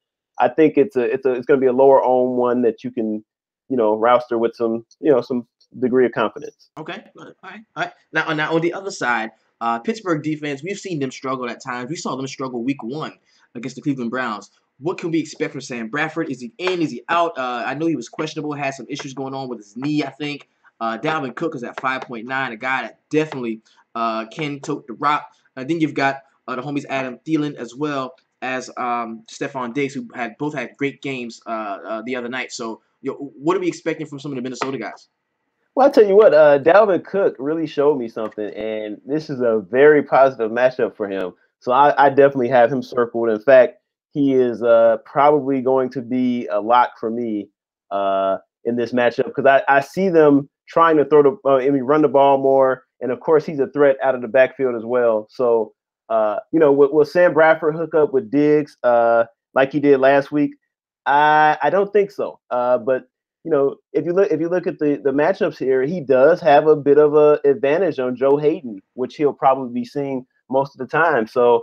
I think it's going to be a lower owned one that you can, roster with some degree of confidence. Okay. All right. Now on the other side, Pittsburgh defense, we've seen them struggle at times. We saw them struggle week 1 against the Cleveland Browns. What can we expect from Sam Bradford? Is he in? Is he out? I know he was questionable, had some issues going on with his knee, I think. Dalvin Cook is at 5.9, a guy that definitely can tote the rock. Then you've got the homies Adam Thielen as well as Stephon Diggs, who both had great games the other night. So, what are we expecting from some of the Minnesota guys? Well, I'll tell you what, Dalvin Cook really showed me something, and this is a very positive matchup for him. So I definitely have him circled. In fact, he is probably going to be a lock for me in this matchup because I see them trying to run the ball more, and of course he's a threat out of the backfield as well. So will Sam Bradford hook up with Diggs like he did last week? I don't think so. But if you look at the matchups here, he does have a bit of an advantage on Joe Hayden, which he'll probably be seeing most of the time. So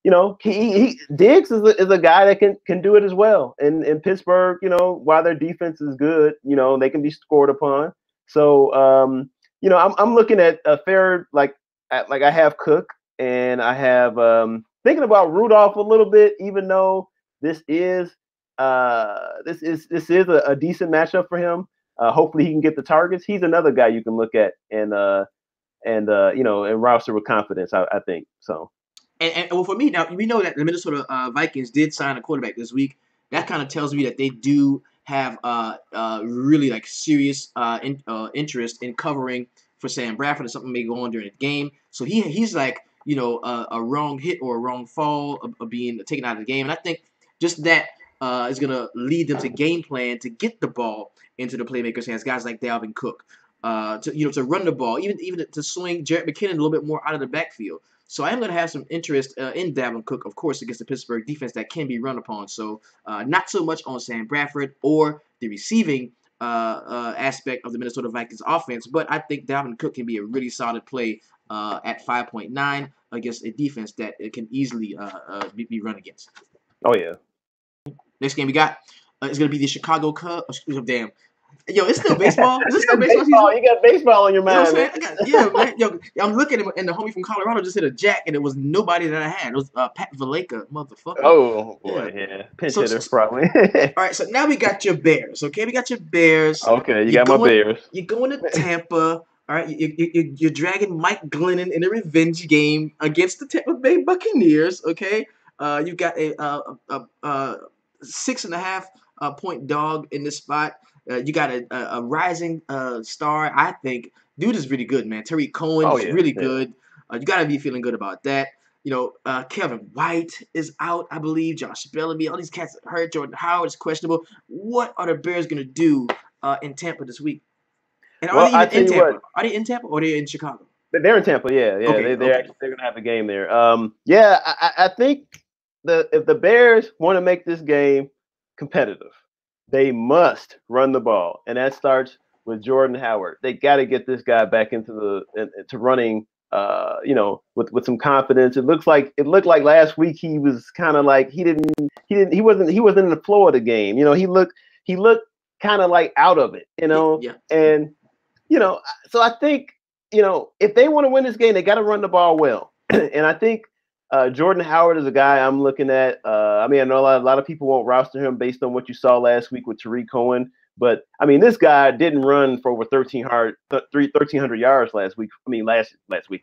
Diggs is a guy that can do it as well. And in Pittsburgh, while their defense is good, they can be scored upon. So I'm looking at a fair like I have Cook and I have thinking about Rudolph a little bit, even though this is a decent matchup for him. Hopefully he can get the targets. He's another guy you can look at and roster with confidence. I think so. And well, for me now, we know that the Minnesota Vikings did sign a quarterback this week. That kind of tells me that they do have really like serious interest in covering for Sam Bradford, or something may go on during the game. So he's like, you know, a wrong hit or a wrong fall of being taken out of the game. And I think just that is going to lead them to game plan to get the ball into the playmakers' hands, guys like Dalvin Cook, to run the ball, even to swing Jarrett McKinnon a little bit more out of the backfield. So I am going to have some interest in Dalvin Cook, of course, against the Pittsburgh defense that can be run upon. So not so much on Sam Bradford or the receiving aspect of the Minnesota Vikings offense, but I think Dalvin Cook can be a really solid play at 5.9 against a defense that it can easily be run against. Oh yeah. Next game we got is going to be the Chicago Cubs. Damn. Yo, it's still baseball. Is it still baseball season? You got baseball on your mind, man. Man. Yo, I'm looking at it, and the homie from Colorado just hit a jack, and it was nobody that I had. It was Pat Valleca, motherfucker. Oh boy, yeah. Pinch hitter, probably. All right, so now we got your Bears. Okay, we got your Bears. Okay, you got my Bears. You're going to Tampa. All right, you're dragging Mike Glennon in a revenge game against the Tampa Bay Buccaneers. Okay, you got a 6.5 point dog in this spot. You got a rising star, I think. Dude is really good, man. Tariq Cohen is really good. You got to be feeling good about that. You know, Kevin White is out, I believe. Josh Bellamy, all these cats are hurt. Jordan Howard is questionable. What are the Bears going to do in Tampa this week? And are they even in Tampa? Are they in Tampa or are they in Chicago? They're in Tampa, yeah. Okay, they're going to have a game there. I think if the Bears want to make this game competitive, they must run the ball, and that starts with Jordan Howard. They got to get this guy back into running, with some confidence. It looked like last week he was kind of like he wasn't in the flow of the game. You know, he looked kind of like out of it. You know, and so I think if they want to win this game, they got to run the ball well, and I think. Jordan Howard is a guy I'm looking at. I know a lot of people won't roster him based on what you saw last week with Tariq Cohen, but this guy didn't run for over 1,300 yards last week.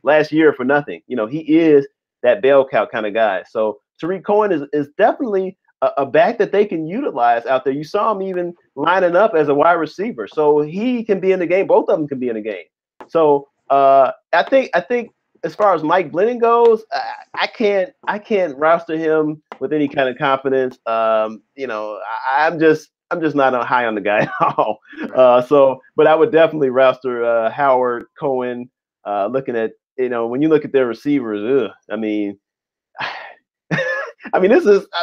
Last year for nothing. He is that bell cow kind of guy. So Tariq Cohen is definitely a back that they can utilize out there. You saw him even lining up as a wide receiver, so he can be in the game. Both of them can be in the game. So I think. As far as Mike Glennon goes, I can't roster him with any kind of confidence. I'm just not high on the guy at all. But I would definitely roster Howard, Cohen. Looking at when you look at their receivers,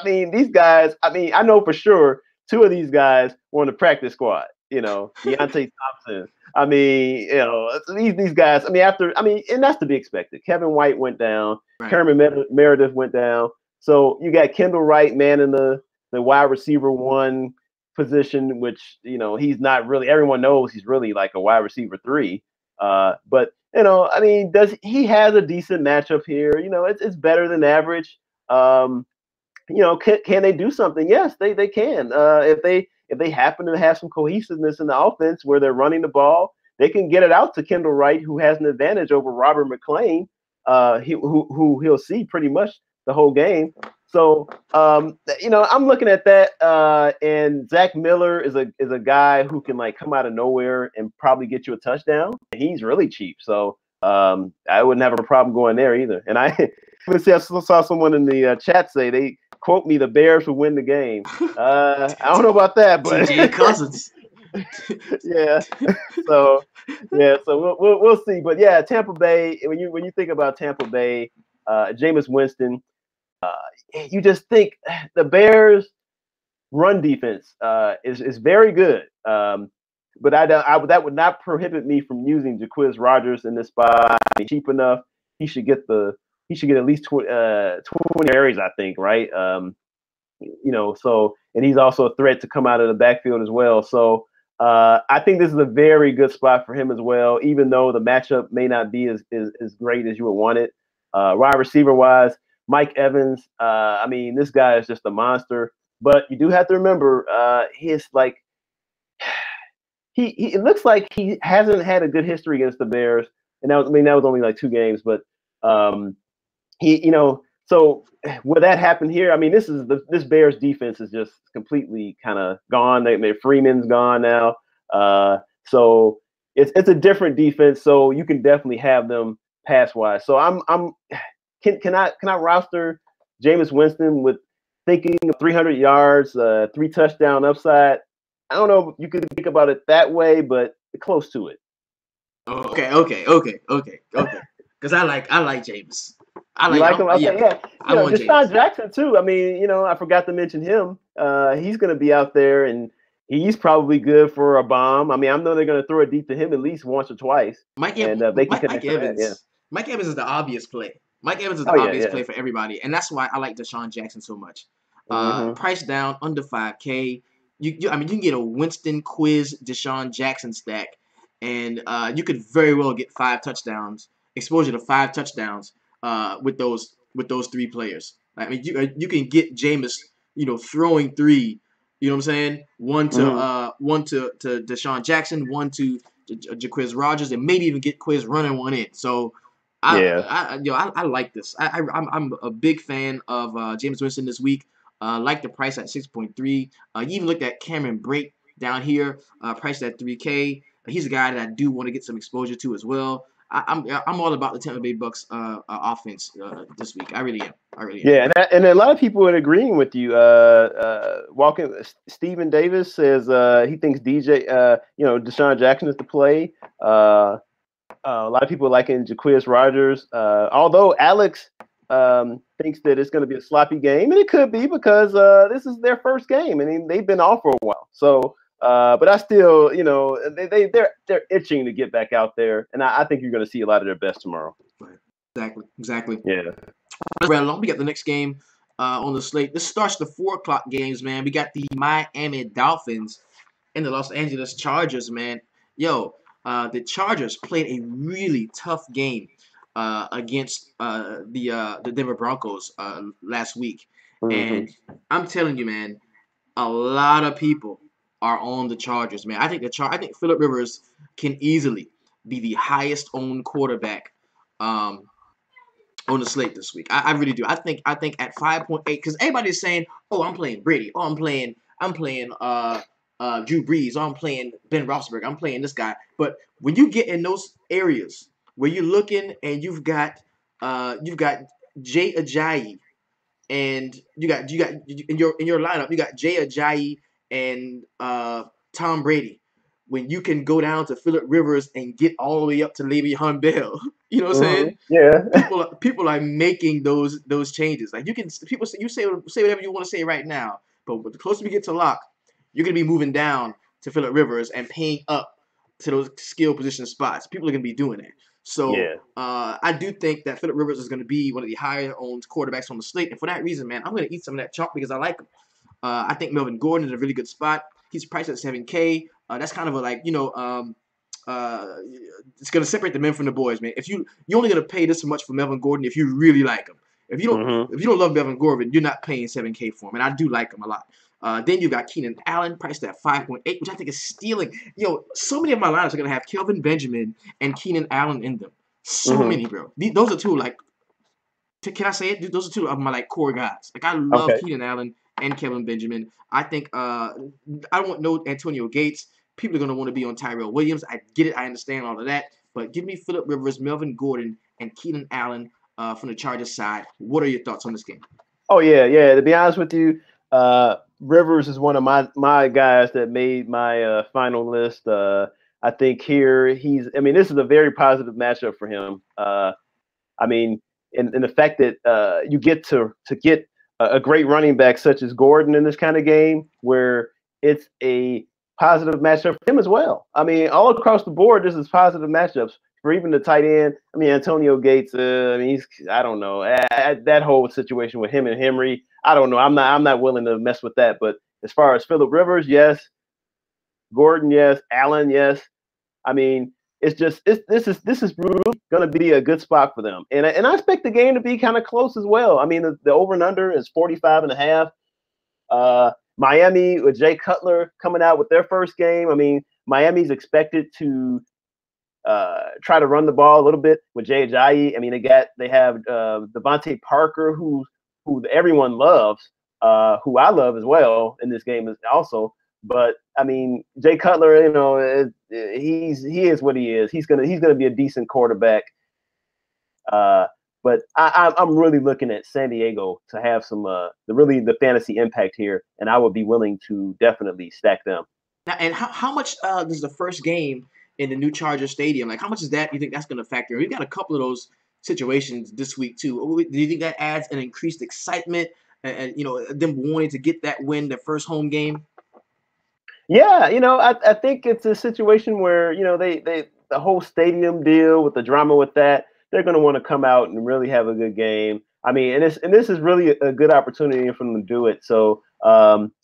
these guys. I know for sure two of these guys were on the practice squad. Deontay Thompson. These guys. And that's to be expected. Kevin White went down. Right. Kerman Meredith went down. So you got Kendall Wright, man, in the wide receiver 1 position, which he's not really. Everyone knows he's really like a wide receiver 3. But he has a decent matchup here. It's better than average. Can they do something? Yes, they can. If they happen to have some cohesiveness in the offense where they're running the ball, they can get it out to Kendall Wright, who has an advantage over Robert McClain, who he'll see pretty much the whole game. So, I'm looking at that, and Zach Miller is a guy who can like come out of nowhere and probably get you a touchdown. He's really cheap, so I wouldn't have a problem going there either. And I saw someone in the chat say they quote me, the Bears will win the game. I don't know about that, but TJ Cousins. yeah. So we'll see. But yeah, Tampa Bay. When you think about Tampa Bay, Jameis Winston, you just think the Bears' run defense is very good. But that would not prohibit me from using Jacquizz Rodgers in this spot. He's cheap enough. He should get at least 20 carries, I think, right? So, and he's also a threat to come out of the backfield as well. So I think this is a very good spot for him as well, even though the matchup may not be as great as you would want it. Wide receiver wise, Mike Evans, this guy is just a monster. But you do have to remember, it looks like he hasn't had a good history against the Bears. And that was only like 2 games, but So will that happen here? I mean, this Bears defense is just completely kind of gone. Freeman's gone now. So it's a different defense. So you can definitely have them pass wise. So can I roster Jameis Winston with thinking of 300 yards, 3 touchdown upside? I don't know if you could think about it that way, but close to it. Okay. Because I like James. You like him? Okay, yeah. I want Deshaun James. Jackson too. I mean, I forgot to mention him. He's going to be out there, and he's probably good for a bomb. I mean, I know they're going to throw it deep to him at least once or twice, Mike and they can connect to that. Yeah. Mike Evans is the obvious play. Mike Evans is the Oh, obvious yeah. play for everybody, and that's why I like Deshaun Jackson so much. Mhm. Price down under 5K. You can get a Winston Quiz Deshaun Jackson stack, and you could very well get 5 touchdowns, exposure to 5 touchdowns with those 3 players. I mean, you can get Jameis, throwing 3. You know what I'm saying? One to Deshaun Jackson, one to Jaquiz Rogers, and maybe even get Quiz running one in. So I like this. I'm a big fan of Jameis Winston this week. Like the price at 6.3. You even looked at Cameron Brake down here, priced at 3K. He's a guy that I do want to get some exposure to as well. I'm all about the Tampa Bay Bucks offense this week. I really am. Yeah, and a lot of people are agreeing with you. Stephen Davis says he thinks Deshaun Jackson is the play. A lot of people are liking Jaquiz Rogers. Although Alex thinks that it's going to be a sloppy game, and it could be because this is their first game, and they've been off for a while. So, but I still, they're itching to get back out there, and I think you're going to see a lot of their best tomorrow. Exactly. Yeah. Right along. We got the next game on the slate. This starts the 4 o'clock games, man. We got the Miami Dolphins and the Los Angeles Chargers, man. The Chargers played a really tough game against the Denver Broncos last week. Mm-hmm. And I'm telling you, man, a lot of people are on the Chargers, man. I think Phillip Rivers can easily be the highest owned quarterback on the slate this week. I really do. I think at 5.8, because everybody's saying, "Oh, I'm playing Brady. Oh, I'm playing Drew Brees. Oh, I'm playing Ben Roethlisberger. I'm playing this guy." But when you get in those areas where you're looking and you've got Jay Ajayi, and you got in your lineup, you got Jay Ajayi and Tom Brady. When you can go down to Phillip Rivers and get all the way up to Le'Veon Bell, you know what I'm saying? Yeah. People are making those changes. Like you say whatever you want to say right now, but the closer we get to lock, you're gonna be moving down to Phillip Rivers and paying up to those skill position spots. People are gonna be doing that. So I do think that Phillip Rivers is going to be one of the higher owned quarterbacks on the slate, and for that reason, man, I'm going to eat some of that chalk because I like him. I think Melvin Gordon is a really good spot. He's priced at 7K. That's kind of it's going to separate the men from the boys, man. If you're only going to pay this much for Melvin Gordon if you really like him. If you don't love Melvin Gordon, you're not paying 7K for him, and I do like him a lot. Then you got Keenan Allen priced at 5.8, which I think is stealing. So many of my lineups are going to have Kelvin Benjamin and Keenan Allen in them. So many, bro. Those are two, can I say it? Those are two of my, core guys. I love Keenan Allen and Kelvin Benjamin. I think I don't want no Antonio Gates. People are going to want to be on Tyrell Williams. I get it. I understand all of that. But give me Phillip Rivers, Melvin Gordon, and Keenan Allen from the Chargers side. What are your thoughts on this game? Oh, yeah. To be honest with you, Rivers is one of my guys that made my final list. I think here this is a very positive matchup for him. In the fact that you get to get a great running back such as Gordon in this kind of game where it's a positive matchup for him as well. All across the board, this is positive matchups for even the tight end. Antonio Gates. I don't know. That whole situation with him and Henry, I don't know. I'm not willing to mess with that. But as far as Phillip Rivers, yes. Gordon, yes. Allen, yes. This is really going to be a good spot for them, and I expect the game to be kind of close as well. The over and under is 45.5. Miami with Jay Cutler coming out with their first game. Miami's expected to try to run the ball a little bit with Jay Ajayi. I mean, they have Devontae Parker, who everyone loves, who I love as well in this game also. But I mean, Jay Cutler, he is what he is. He's gonna be a decent quarterback. But I'm really looking at San Diego to have some the fantasy impact here, and I would be willing to definitely stack them. Now, and how much does the first game in the new Charger Stadium, like how much is that? You think that's going to factor? We've got a couple of those situations this week too. Do you think that adds an increased excitement and them wanting to get that win, their first home game? Yeah, I think it's a situation where they the whole stadium deal with the drama with that, they're going to want to come out and really have a good game. I mean, and this is really a good opportunity for them to do it. So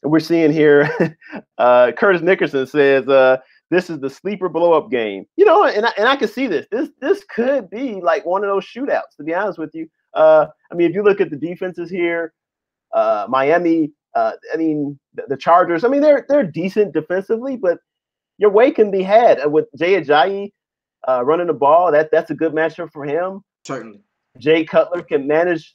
we're seeing here, Curtis Nickerson says this is the sleeper blow up game. And I can see this. This could be like one of those shootouts. To be honest with you, I mean, if you look at the defenses here, Miami. I mean, the Chargers. I mean, they're decent defensively, but your way can be had with Jay Ajayi running the ball. That's a good matchup for him. Certainly. Jay Cutler can manage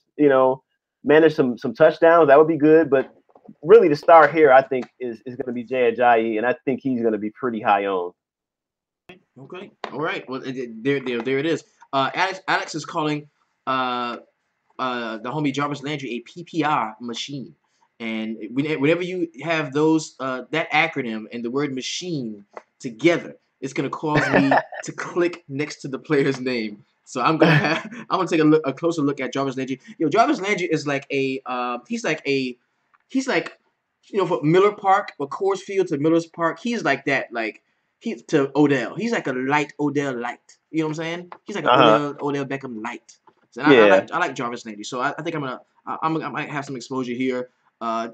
some touchdowns. That would be good. But really, the star here, I think, is going to be Jay Ajayi, and I think he's going to be pretty high owned. Okay. All right. Well, there it is. Alex is calling the homie Jarvis Landry a PPR machine. And whenever you have those that acronym and the word machine together, it's gonna cause me to click next to the player's name. So I'm gonna take a closer look at Jarvis Landry. Jarvis Landry is like he's like for Miller Park or Coarse Field to Miller's Park. He's like that. Like he's to Odell. He's like a light Odell light. You know what I'm saying? He's like a Odell Beckham light. So I like Jarvis Landry. So I think I might have some exposure here.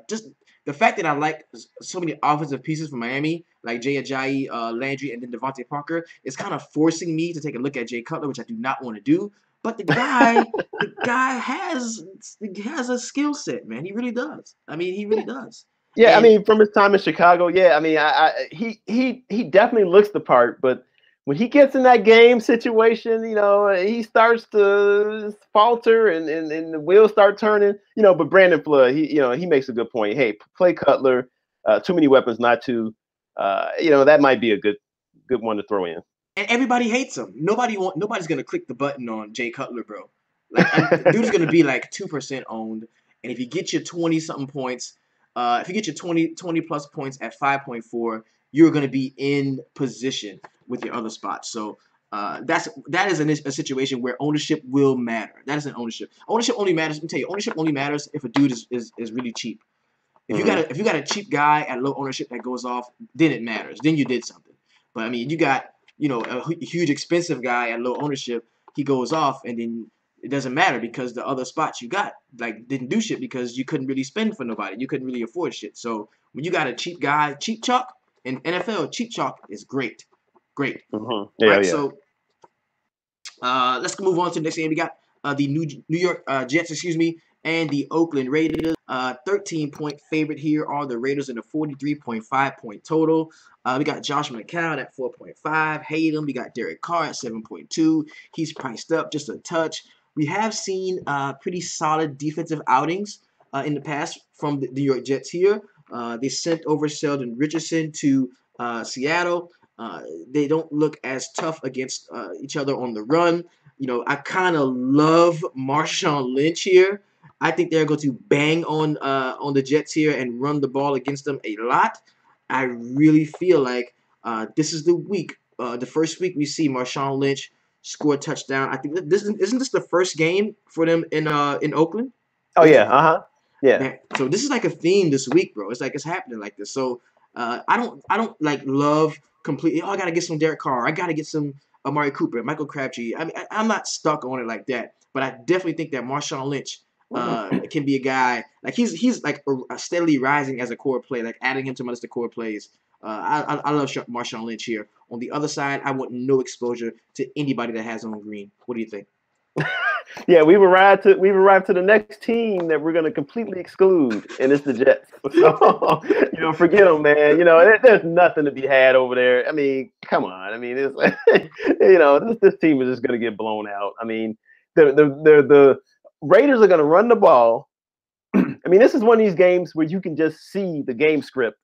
Just the fact that I like so many offensive pieces from Miami, like Jay Ajayi, Landry, and then Devontae Parker, is kind of forcing me to take a look at Jay Cutler, which I do not want to do. But the guy has a skill set, man. He really does. I mean, he really does. Yeah, I mean, from his time in Chicago, yeah, I mean, he definitely looks the part, but when he gets in that game situation, he starts to falter and the wheels start turning, but Brandon Flood, he makes a good point. Hey, play Cutler, too many weapons not to, that might be a good one to throw in. And everybody hates him. Nobody's going to click the button on Jay Cutler, bro. Like, dude's going to be like 2% owned. And if you get your 20-something points, if you get your 20 plus points at 5.4, you're going to be in position with your other spots. So that is a situation where ownership will matter. That is an ownership. Ownership only matters. Let me tell you, ownership only matters if a dude is really cheap. If you got a cheap guy at low ownership that goes off, then it matters. Then you did something. But I mean, you got a huge expensive guy at low ownership, he goes off, and then it doesn't matter because the other spots you got didn't do shit because you couldn't really spend for nobody. You couldn't really afford shit. So when you got a cheap guy, cheap chalk in NFL, cheap chalk is great. Great. Yeah, right? yeah. So let's move on to the next game. We got the New York Jets, and the Oakland Raiders. 13-point favorite here are the Raiders in a 43.5-point total. We got Josh McCown at 4.5. Hate him. We got Derek Carr at 7.2. He's priced up just a touch. We have seen pretty solid defensive outings in the past from the New York Jets here. They sent over Sheldon Richardson to Seattle. They don't look as tough against each other on the run. I kind of love Marshawn Lynch here. I think they're going to bang on the Jets here and run the ball against them a lot. I really feel like this is the week, the first week we see Marshawn Lynch score a touchdown. I think isn't this the first game for them in Oakland? Oh yeah, yeah. So this is like a theme this week, bro. It's like it's happening like this. So I don't like love completely. Oh, I gotta get some Derek Carr. I gotta get some Amari Cooper, Michael Crabtree. I mean, I'm not stuck on it like that. But I definitely think that Marshawn Lynch can be a guy like he's like steadily rising as a core play, like adding him to my list of core plays. I love Marshawn Lynch here. On the other side, I want no exposure to anybody that has on green. What do you think? Yeah, we've arrived to the next team that we're going to completely exclude, and it's the Jets. So forget them, man. There's nothing to be had over there. I mean, come on. I mean, it's this team is just going to get blown out. I mean, the Raiders are going to run the ball. I mean, this is one of these games where you can just see the game script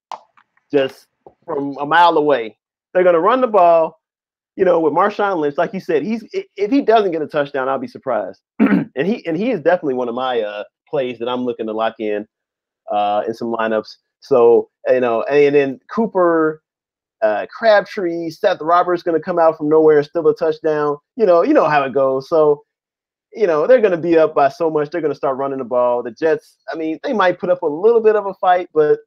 just from a mile away. They're going to run the ball. With Marshawn Lynch, like you said, if he doesn't get a touchdown, I'll be surprised. and he is definitely one of my plays that I'm looking to lock in some lineups. So and then Cooper, Crabtree, Seth Roberts going to come out from nowhere and still a touchdown. You know how it goes. So they're going to be up by so much. They're going to start running the ball. The Jets, I mean, they might put up a little bit of a fight, but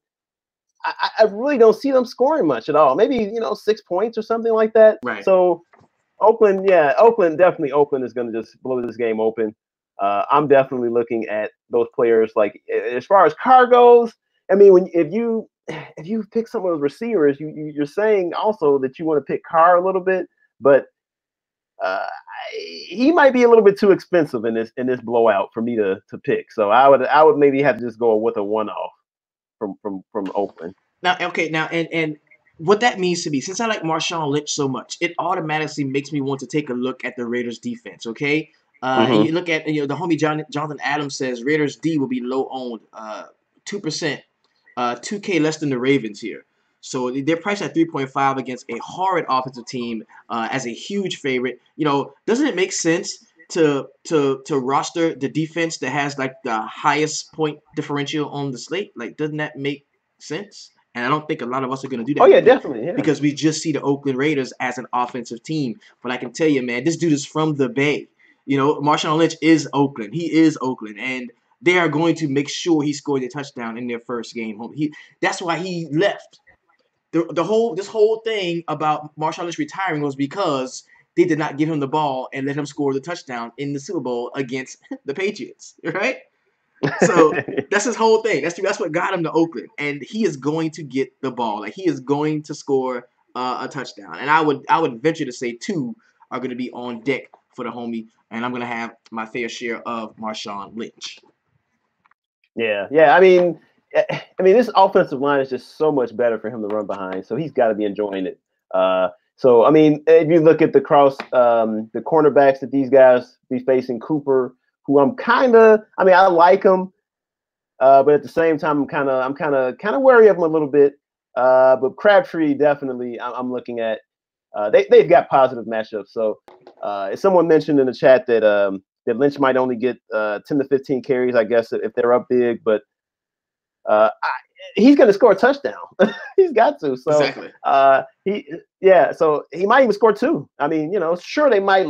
I really don't see them scoring much at all. Maybe 6 points or something like that. Right. So Oakland is going to just blow this game open. I'm definitely looking at those players. Like as far as Carr goes, I mean, if you pick some of those receivers, you're saying also that you want to pick Carr a little bit, but he might be a little bit too expensive in this blowout for me to pick. So I would maybe have to just go with a one-off from Oakland. Now, and what that means to me, since I like Marshawn Lynch so much, it automatically makes me want to take a look at the Raiders defense. Okay, and you look at the homie Jonathan Adams says Raiders D will be low owned, 2%, 2K less than the Ravens here. So they're priced at 3.5 against a horrid offensive team as a huge favorite. Doesn't it make sense to roster the defense that has like the highest point differential on the slate? Like, doesn't that make sense? And I don't think a lot of us are going to do that. Oh yeah, definitely. Yeah. Because we just see the Oakland Raiders as an offensive team. But I can tell you, man, this dude is from the Bay. Marshawn Lynch is Oakland. He is Oakland, and they are going to make sure he scored a touchdown in their first game home. That's why he left. This whole thing about Marshawn Lynch retiring was because they did not give him the ball and let him score the touchdown in the Super Bowl against the Patriots, right? So that's his whole thing. That's what got him to Oakland, and he is going to get the ball. Like, he is going to score a touchdown, and I would venture to say 2 are going to be on deck for the homie, and I'm going to have my fair share of Marshawn Lynch. Yeah. I mean, this offensive line is just so much better for him to run behind, so he's got to be enjoying it. So, I mean, if you look at the cornerbacks that these guys be facing, Cooper, who I like him, but at the same time, I'm kind of wary of him a little bit. But Crabtree, definitely, I'm looking at. They've got positive matchups. So, someone mentioned in the chat that Lynch might only get 10 to 15 carries, I guess, if they're up big, but he's going to score a touchdown. He's got to. So exactly. So he might even score 2. I mean, sure, they may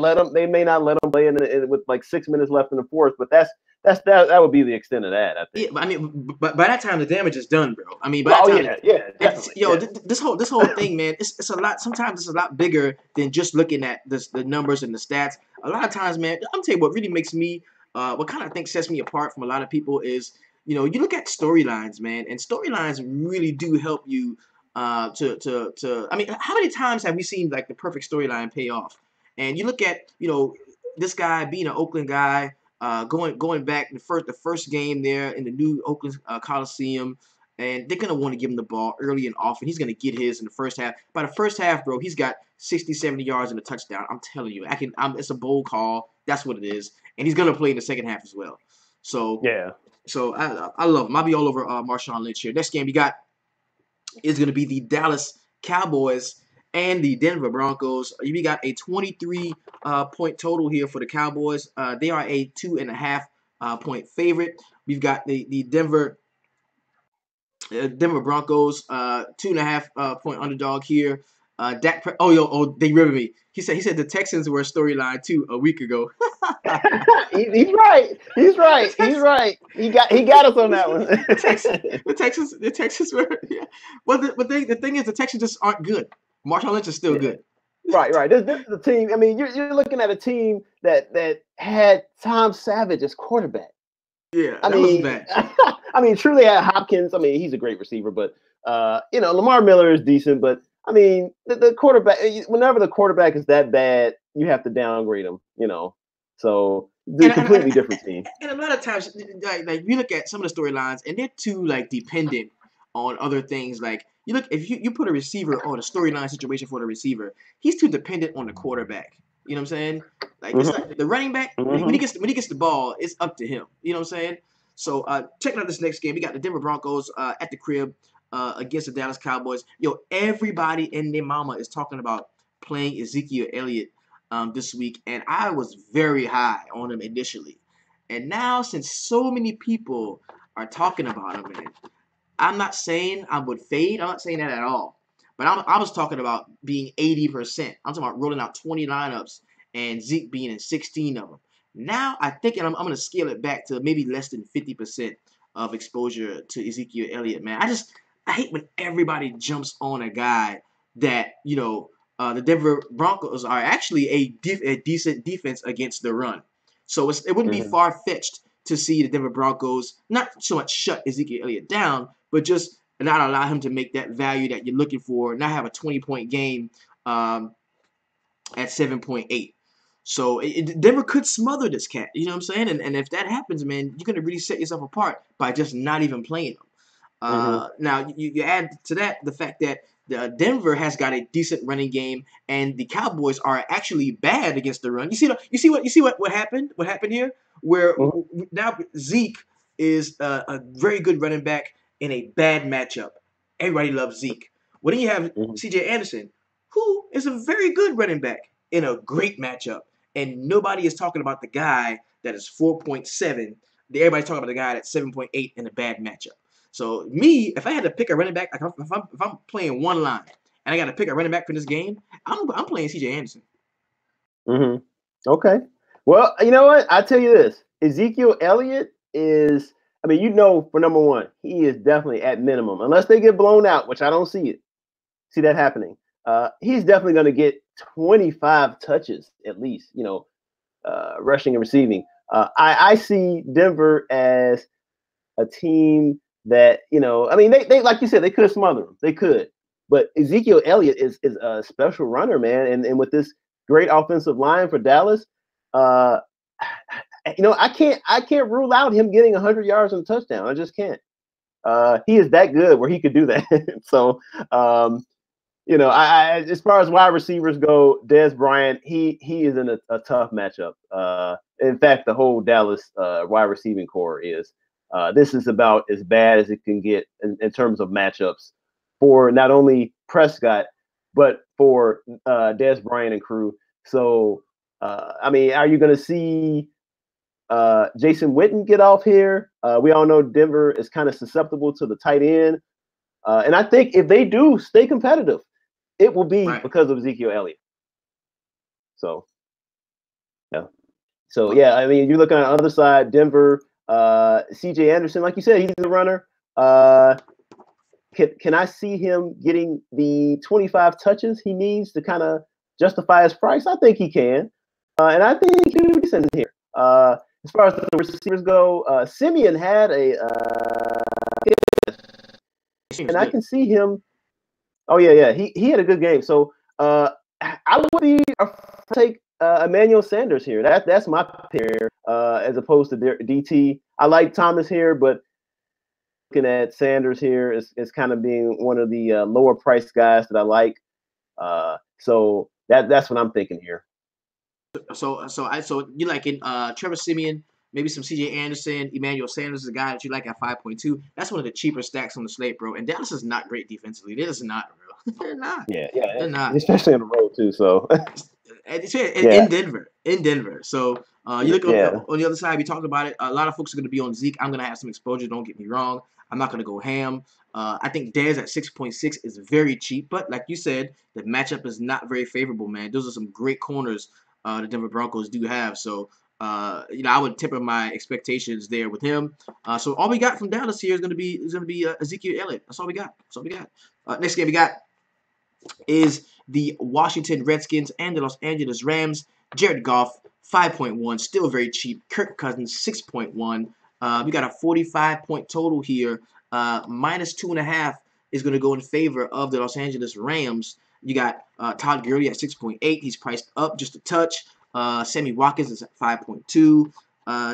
not let him play with like 6 minutes left in the fourth, but that would be the extent of that, I think. Yeah, but by that time the damage is done, bro. I mean, by that time, definitely. This whole thing, man, it's a lot. Sometimes it's a lot bigger than just looking at the numbers and the stats. A lot of times, man, I'm tell you what really makes me, what kind of thing sets me apart from a lot of people is, you look at storylines, man, and storylines really do help you I mean, how many times have we seen like the perfect storyline pay off? And you look at, this guy being an Oakland guy, going back the first game there in the new Oakland Coliseum, and they're gonna want to give him the ball early and often. He's gonna get his in the first half. By the first half, bro, he's got 60, 70 yards and a touchdown. I'm telling you, it's a bold call. That's what it is, and he's gonna play in the second half as well. So yeah. So I love him. I'll be all over Marshawn Lynch here. Next game we got is going to be the Dallas Cowboys and the Denver Broncos. We got a 23 point total here for the Cowboys. They are a 2.5 point favorite. We've got the Denver Broncos 2.5 point underdog here. They riveted me. He said the Texans were a storyline too a week ago. He's right. He got us on that one. the Texans were. Yeah. Well, the thing is, the Texans just aren't good. Marshawn Lynch is still good. Right. This is the team. I mean, you're looking at a team that had Tom Savage as quarterback. Yeah, that was bad. I mean, truly had Hopkins. I mean, he's a great receiver, but Lamar Miller is decent. But I mean, the quarterback. Whenever the quarterback is that bad, you have to downgrade him. So the completely different team. And a lot of times, like you look at some of the storylines, and they're too like dependent on other things. Like you look, if you put a receiver on a storyline situation for the receiver, he's too dependent on the quarterback. You know what I'm saying? Like it's like the running back when he gets the ball, it's up to him. You know what I'm saying? So checking out this next game, we got the Denver Broncos at the crib against the Dallas Cowboys. Yo, everybody and their mama is talking about playing Ezekiel Elliott this week, and I was very high on him initially. And now, since so many people are talking about him, man, I'm not saying I would fade. I'm not saying that at all. But I was talking about being 80%. I'm talking about rolling out 20 lineups and Zeke being in 16 of them. Now I think I'm going to scale it back to maybe less than 50% of exposure to Ezekiel Elliott, man. I hate when everybody jumps on a guy that, the Denver Broncos are actually a decent defense against the run. So it wouldn't be far-fetched to see the Denver Broncos not so much shut Ezekiel Elliott down, but just not allow him to make that value that you're looking for, not have a 20-point game at 7.8. So Denver could smother this cat. You know what I'm saying? And if that happens, man, you're going to really set yourself apart by just not even playing him. Now, you add to that the fact that Denver has got a decent running game, and the Cowboys are actually bad against the run. You see what happened? What happened here? Where now Zeke is a very good running back in a bad matchup. Everybody loves Zeke. Well, then you have C.J. Anderson, who is a very good running back in a great matchup, and nobody is talking about the guy that is 4.7. Everybody's talking about the guy that's 7.8 in a bad matchup. So me, if I had to pick a running back, like if I'm playing one line and I got to pick a running back for this game, I'm playing C.J. Anderson. Okay. Well, you know what? I tell you this: Ezekiel Elliott is. I mean, for number one, he is definitely at minimum, unless they get blown out, which I don't see that happening. He's definitely going to get 25 touches at least. Rushing and receiving. I see Denver as a team that, I mean, they like you said, they could smother them. They could. But Ezekiel Elliott is a special runner, man. And with this great offensive line for Dallas, I can't rule out him getting 100 yards and a touchdown. I just can't. He is that good where he could do that. So, I as far as wide receivers go, Dez Bryant, he is in a tough matchup. In fact, the whole Dallas wide receiving core is. This is about as bad as it can get in terms of matchups for not only Prescott, but for Dez Bryant and crew. So, I mean, are you going to see Jason Witten get off here? We all know Denver is kind of susceptible to the tight end. And I think if they do stay competitive, it will be because of Ezekiel Elliott. So, yeah. So, yeah, I mean, you're looking on the other side, Denver. C.J. Anderson, like you said, he's a runner. Can I see him getting the 25 touches he needs to kind of justify his price? I think he can. And I think he can do decent here. As far as the receivers go, Simeon had and I can see him. Oh, yeah. He had a good game. So I would be take Emmanuel Sanders here. That's my pair as opposed to DT. I like Thomas here, but looking at Sanders here is kind of being one of the lower priced guys that I like. So that's what I'm thinking here. So you like in Trevor Simeon, maybe some C.J. Anderson, Emmanuel Sanders is a guy that you like at 5.2. That's one of the cheaper stacks on the slate, bro. And Dallas is not great defensively. They're just not, bro. They're not. Yeah. They're not. Especially on the road too. So. In Denver. So you look on the other side. We talked about it. A lot of folks are going to be on Zeke. I'm going to have some exposure. Don't get me wrong. I'm not going to go ham. I think Dez at 6.6 is very cheap, but like you said, the matchup is not very favorable, man. Those are some great corners the Denver Broncos do have. So I would temper my expectations there with him. So all we got from Dallas here is going to be Ezekiel Elliott. That's all we got. Next game we got is the Washington Redskins and the Los Angeles Rams. Jared Goff, 5.1, still very cheap. Kirk Cousins, 6.1. We got a 45-point total here. Minus 2.5 is going to go in favor of the Los Angeles Rams. You got Todd Gurley at 6.8. He's priced up just a touch. Sammy Watkins is at 5.2.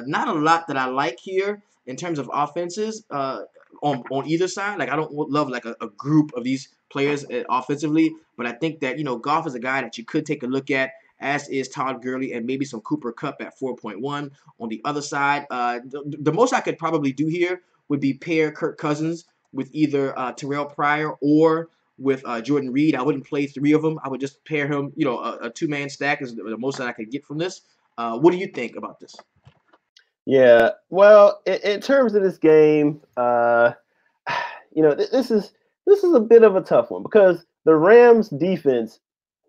Not a lot that I like here in terms of offenses on either side. Like I don't love like a group of these players offensively, but I think that Goff is a guy that you could take a look at, as is Todd Gurley and maybe some Cooper Kupp at 4.1. On the other side, the most I could probably do here would be pair Kirk Cousins with either Terrell Pryor or with Jordan Reed. I wouldn't play three of them. I would just pair him. A two-man stack is the most that I could get from this. What do you think about this? Yeah, well, in terms of this game, this is a bit of a tough one because the Rams defense,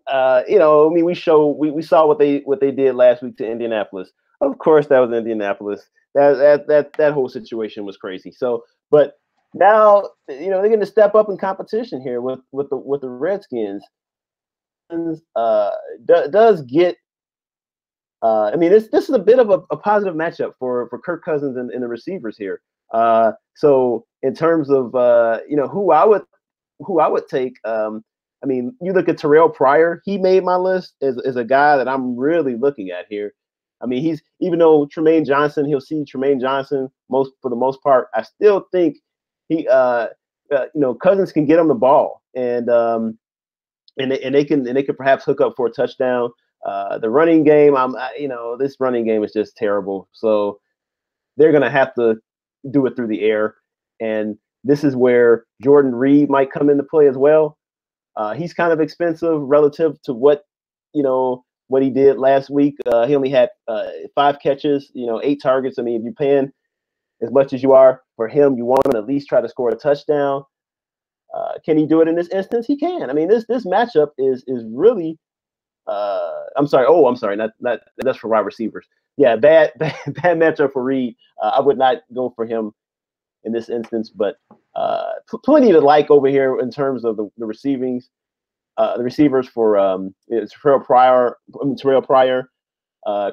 I mean, we saw what they did last week to Indianapolis. Of course, that was Indianapolis. That whole situation was crazy. So, but now they're going to step up in competition here with the Redskins. Does get. I mean, this is a bit of a positive matchup for Kirk Cousins and the receivers here. So in terms of who I would take, I mean, you look at Terrell Pryor. He made my list as a guy that I'm really looking at here. I mean, even though Tremaine Johnson, he'll see Tremaine Johnson for the most part. I still think Cousins can get him the ball, and they can perhaps hook up for a touchdown. The running game, this running game is just terrible. So they're gonna have to do it through the air, and this is where Jordan Reed might come into play as well. He's kind of expensive relative to what he did last week. He only had 5 catches, 8 targets. I mean, if you're paying as much as you are for him, you want him to at least try to score a touchdown. Can he do it in this instance? He can. I mean, this matchup is really. I'm sorry. Oh, I'm sorry. Not that's for wide receivers. Yeah, bad matchup for Reed. I would not go for him in this instance, but plenty to like over here in terms of the receivers for Terrell Pryor,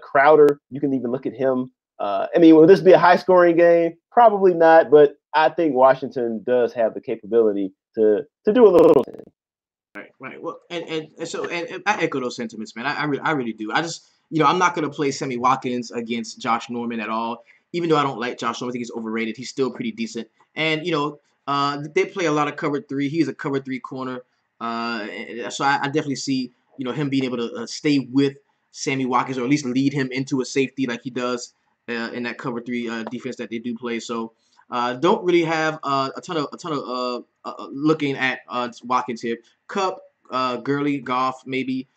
Crowder. You can even look at him. I mean, will this be a high-scoring game? Probably not, but I think Washington does have the capability to do a little thing. Right. Well, and I echo those sentiments, man. I really do. I just, I'm not gonna play Sammy Watkins against Josh Norman at all. Even though I don't like Josh Norman, I think he's overrated. He's still pretty decent. And they play a lot of cover 3. He's a cover 3 corner. So I definitely see him being able to stay with Sammy Watkins, or at least lead him into a safety like he does in that cover 3 defense that they do play. So don't really have a ton of looking at Watkins here. Kupp, Gurley, Goff, maybe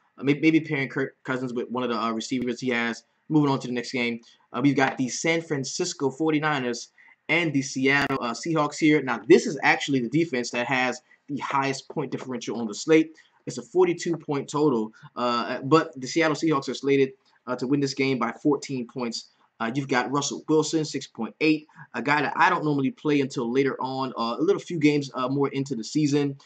pairing Kirk Cousins with one of the receivers he has. Moving on to the next game, we've got the San Francisco 49ers and the Seattle Seahawks here. Now, this is actually the defense that has the highest point differential on the slate. It's a 42-point total, but the Seattle Seahawks are slated to win this game by 14 points. You've got Russell Wilson, 6.8, a guy that I don't normally play until later on, a few games more into the season.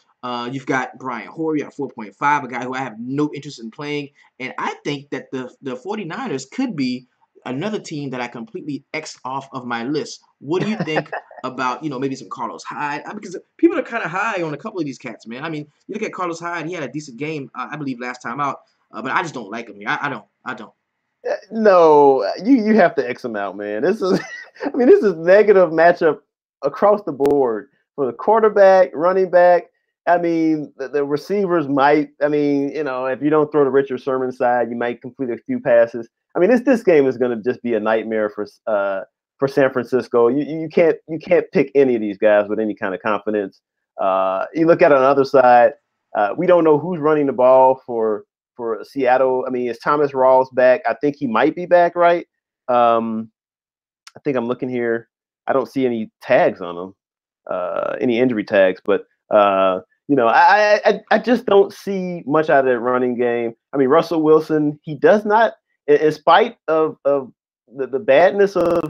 You've got Brian Hoyer at 4.5, a guy who I have no interest in playing. And I think that the 49ers could be another team that I completely X off of my list. What do you think about, maybe some Carlos Hyde? Because people are kind of high on a couple of these cats, man. I mean, you look at Carlos Hyde, he had a decent game, I believe, last time out. But I just don't like him here. I don't. No, you have to X him out, man. This is negative matchup across the board for the quarterback, running back. I mean, the receivers might. I mean, if you don't throw the Richard Sherman side, you might complete a few passes. I mean, this game is going to just be a nightmare for San Francisco. You can't pick any of these guys with any kind of confidence. You look at it on the other side. We don't know who's running the ball for Seattle. I mean, is Thomas Rawls back? I think he might be back, right? I think I'm looking here. I don't see any tags on him, any injury tags, but I just don't see much out of that running game. I mean, Russell Wilson, he does not, in spite of the badness of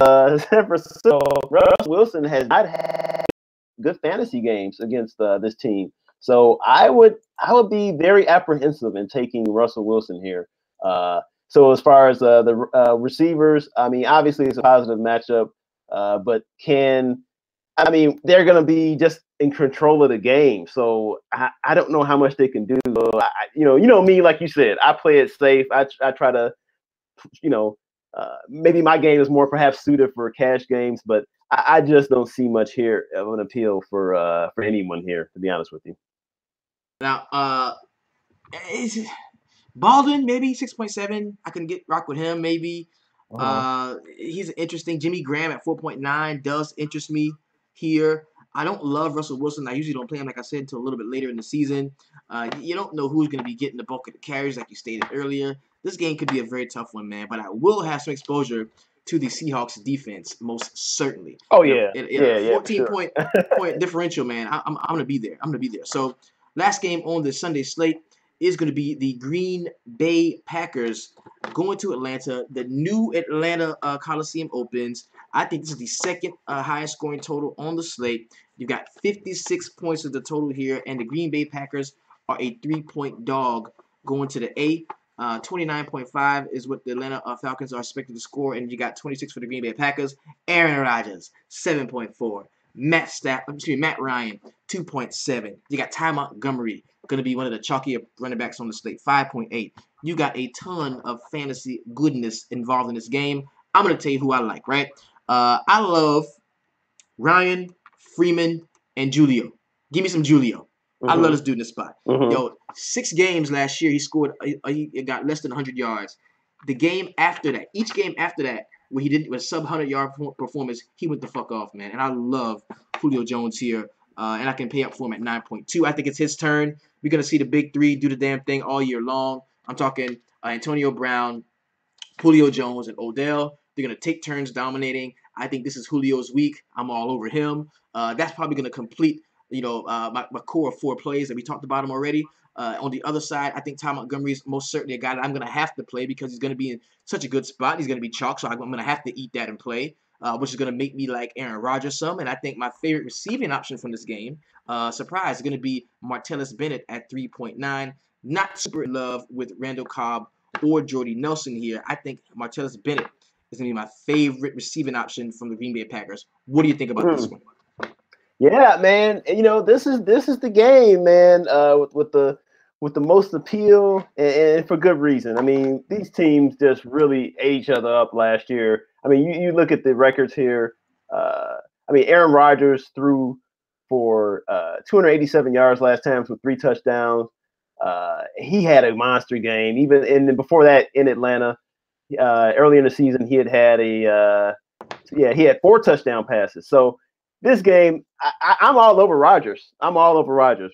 San Francisco, Russell Wilson has not had good fantasy games against this team. So I would be very apprehensive in taking Russell Wilson here. So as far as the receivers, I mean, obviously it's a positive matchup, but they're going to be just in control of the game. So I don't know how much they can do. You know me, like you said, I play it safe. I try to maybe my game is more perhaps suited for cash games, but I just don't see much here of an appeal for anyone here, to be honest with you. Now, Baldwin, maybe 6.7. I can rock with him, maybe. He's interesting. Jimmy Graham at 4.9 does interest me here. I don't love Russell Wilson. I usually don't play him, like I said, until a little bit later in the season. You don't know who's going to be getting the bulk of the carries, like you stated earlier. This game could be a very tough one, man. But I will have some exposure to the Seahawks defense, most certainly. Oh, yeah. A 14 point differential, man. I'm going to be there. So last game on the Sunday slate is going to be the Green Bay Packers going to Atlanta. The new Atlanta Coliseum opens. I think this is the second highest scoring total on the slate. You've got 56 points of the total here, and the Green Bay Packers are a 3-point dog going to the A. 29.5 is what the Atlanta Falcons are expected to score, and you got 26 for the Green Bay Packers. Aaron Rodgers, 7.4. Matt Ryan, 2.7. You got Ty Montgomery, going to be one of the chalkier running backs on the slate, 5.8. You got a ton of fantasy goodness involved in this game. I'm going to tell you who I like, right? I love Ryan, Freeman, and Julio. Give me some Julio. I love this dude in this spot. Yo, 6 games last year, he scored, he got less than 100 yards. The game after that, each game after that, where he did a sub-100-yard performance, he went the fuck off, man. And I love Julio Jones here, and I can pay up for him at 9.2. I think it's his turn. We're going to see the big three do the damn thing all year long. I'm talking Antonio Brown, Julio Jones, and Odell. They're going to take turns dominating. I think this is Julio's week. I'm all over him. That's probably going to complete my core of 4 plays that we talked about him already. On the other side, I think Ty Montgomery is most certainly a guy that I'm going to have to play because he's going to be in such a good spot. He's going to be chalk, so I'm going to have to eat that and play, which is going to make me like Aaron Rodgers some. And I think my favorite receiving option from this game, surprise, is going to be Martellus Bennett at 3.9. Not super in love with Randall Cobb or Jordy Nelson here. I think Martellus Bennett is going to be my favorite receiving option from the Green Bay Packers. What do you think about this one? Yeah, man. This is the game, man. With the most appeal, and for good reason. I mean, these teams just really ate each other up last year. I mean, you look at the records here. Aaron Rodgers threw for 287 yards last time with 3 touchdowns. He had a monster game. Even before that in Atlanta, early in the season, he had 4 touchdown passes. So this game, I'm all over Rodgers.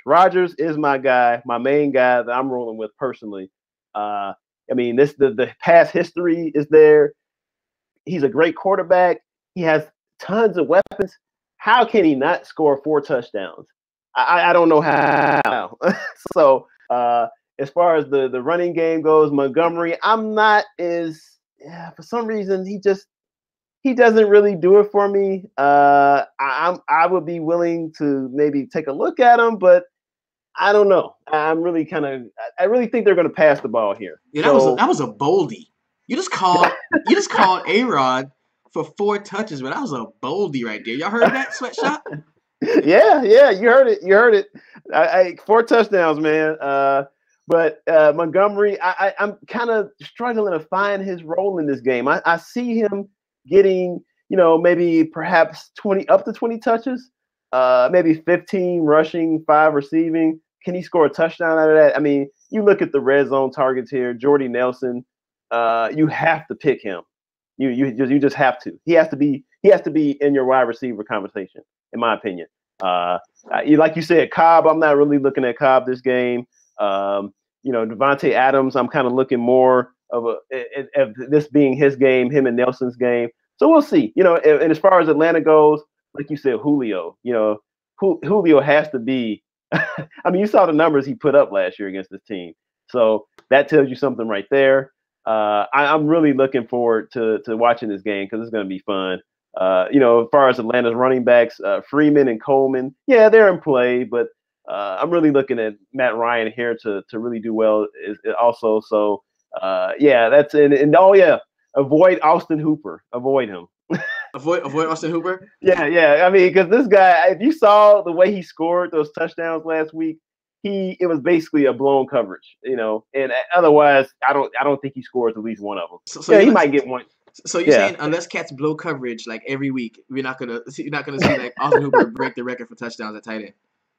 Rodgers is my guy, my main guy that I'm rolling with personally. The past history is there. He's a great quarterback. He has tons of weapons. How can he not score 4 touchdowns? I don't know how. So as far as the running game goes, Montgomery, for some reason he doesn't really do it for me. I would be willing to maybe take a look at him, but I don't know. I really think they're going to pass the ball here. Yeah, that was a boldie. You just called A-Rod for 4 touches, but that was a boldie right there. Y'all heard that, Sweatshop? Yeah, you heard it. 4 touchdowns, man. But Montgomery, I'm kind of struggling to find his role in this game. I see him getting, maybe perhaps 20 up to 20 touches, maybe 15 rushing, 5 receiving. Can he score a touchdown out of that? I mean, you look at the red zone targets here, Jordy Nelson. You have to pick him. You just have to. He has to be in your wide receiver conversation, in my opinion. Like you said, Cobb. I'm not really looking at Cobb this game. Devontae Adams. I'm kind of looking more of this being his game, him and Nelson's game. So we'll see. And as far as Atlanta goes, like you said, Julio. Julio has to be. I mean, you saw the numbers he put up last year against this team. So that tells you something right there. I'm really looking forward to watching this game because it's going to be fun. As far as Atlanta's running backs, Freeman and Coleman, yeah, they're in play, but I'm really looking at Matt Ryan here to really do well also. So, that's it. And avoid Austin Hooper. Avoid him. Avoid Austin Hooper? Yeah. I mean, because this guy, if you saw the way he scored those touchdowns last week, it was basically a blown coverage, and otherwise I don't think he scores at least one of them. So He might get one. So you're Yeah. saying unless cats blow coverage like every week, you're not gonna see like Austin Hooper break the record for touchdowns at tight end.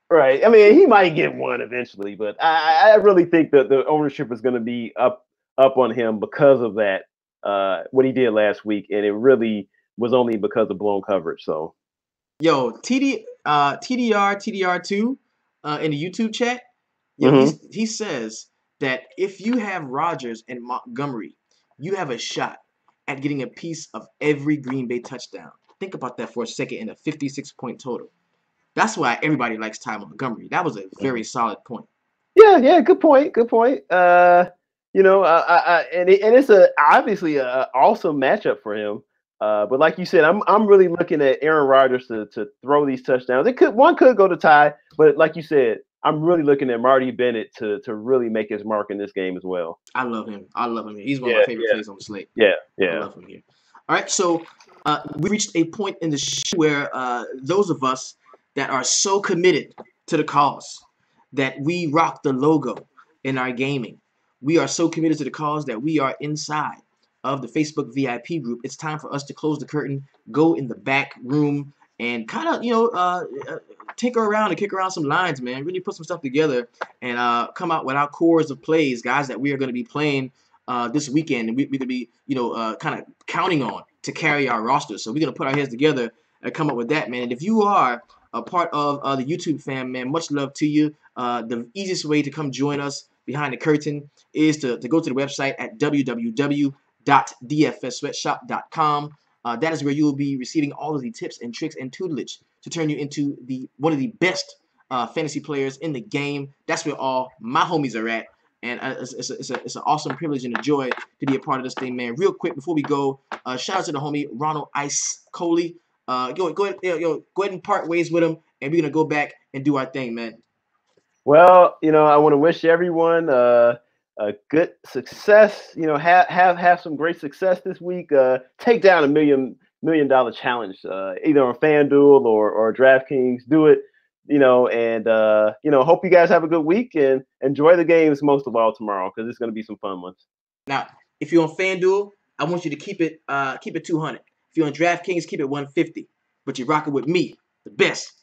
Right. I mean, he might get one eventually, but I really think that the ownership is going to be up on him because of that, what he did last week, and it really was only because of blown coverage. So, yo, TDR2 in the YouTube chat, yo, mm-hmm. he says that if you have Rodgers and Montgomery, you have a shot at getting a piece of every Green Bay touchdown. Think about that for a second in a 56-point total. That's why everybody likes Ty Montgomery. That was a very solid point. Yeah, good point. And it's obviously a awesome matchup for him. But like you said, I'm really looking at Aaron Rodgers to throw these touchdowns. One could go to Ty, but like you said, I'm really looking at Marty Bennett to really make his mark in this game as well. I love him. He's one of my favorite plays on the slate. Yeah. I love him here. All right, so we reached a point in the show where those of us that are so committed to the cause that we rock the logo in our gaming, we are so committed to the cause that we are inside of the Facebook VIP group. It's time for us to close the curtain, go in the back room, and kind of tinker around and kick around some lines, man. Really put some stuff together and come out with our cores of plays, guys, that we are going to be playing this weekend, and we could be kind of counting on to carry our roster. So we're going to put our heads together and come up with that, man. And if you are a part of the YouTube fam, man, much love to you. The easiest way to come join us behind the curtain is to go to the website at www.dfssweatshop.com. That is where you will be receiving all of the tips and tricks and tutelage to turn you into one of the best fantasy players in the game. That's where all my homies are at. And it's an awesome privilege and a joy to be a part of this thing, man. Real quick before we go, shout out to the homie Ronald Ice Coley. Go ahead and part ways with him, and we're gonna go back and do our thing, man. Well, I want to wish everyone a good success. Have some great success this week. Take down a $1 million challenge, either on FanDuel or DraftKings. Do it. And hope you guys have a good week and enjoy the games most of all tomorrow, because it's going to be some fun ones. Now, if you're on FanDuel, I want you to keep it 200. If you're on DraftKings, keep it 150. But you're rocking with me, the best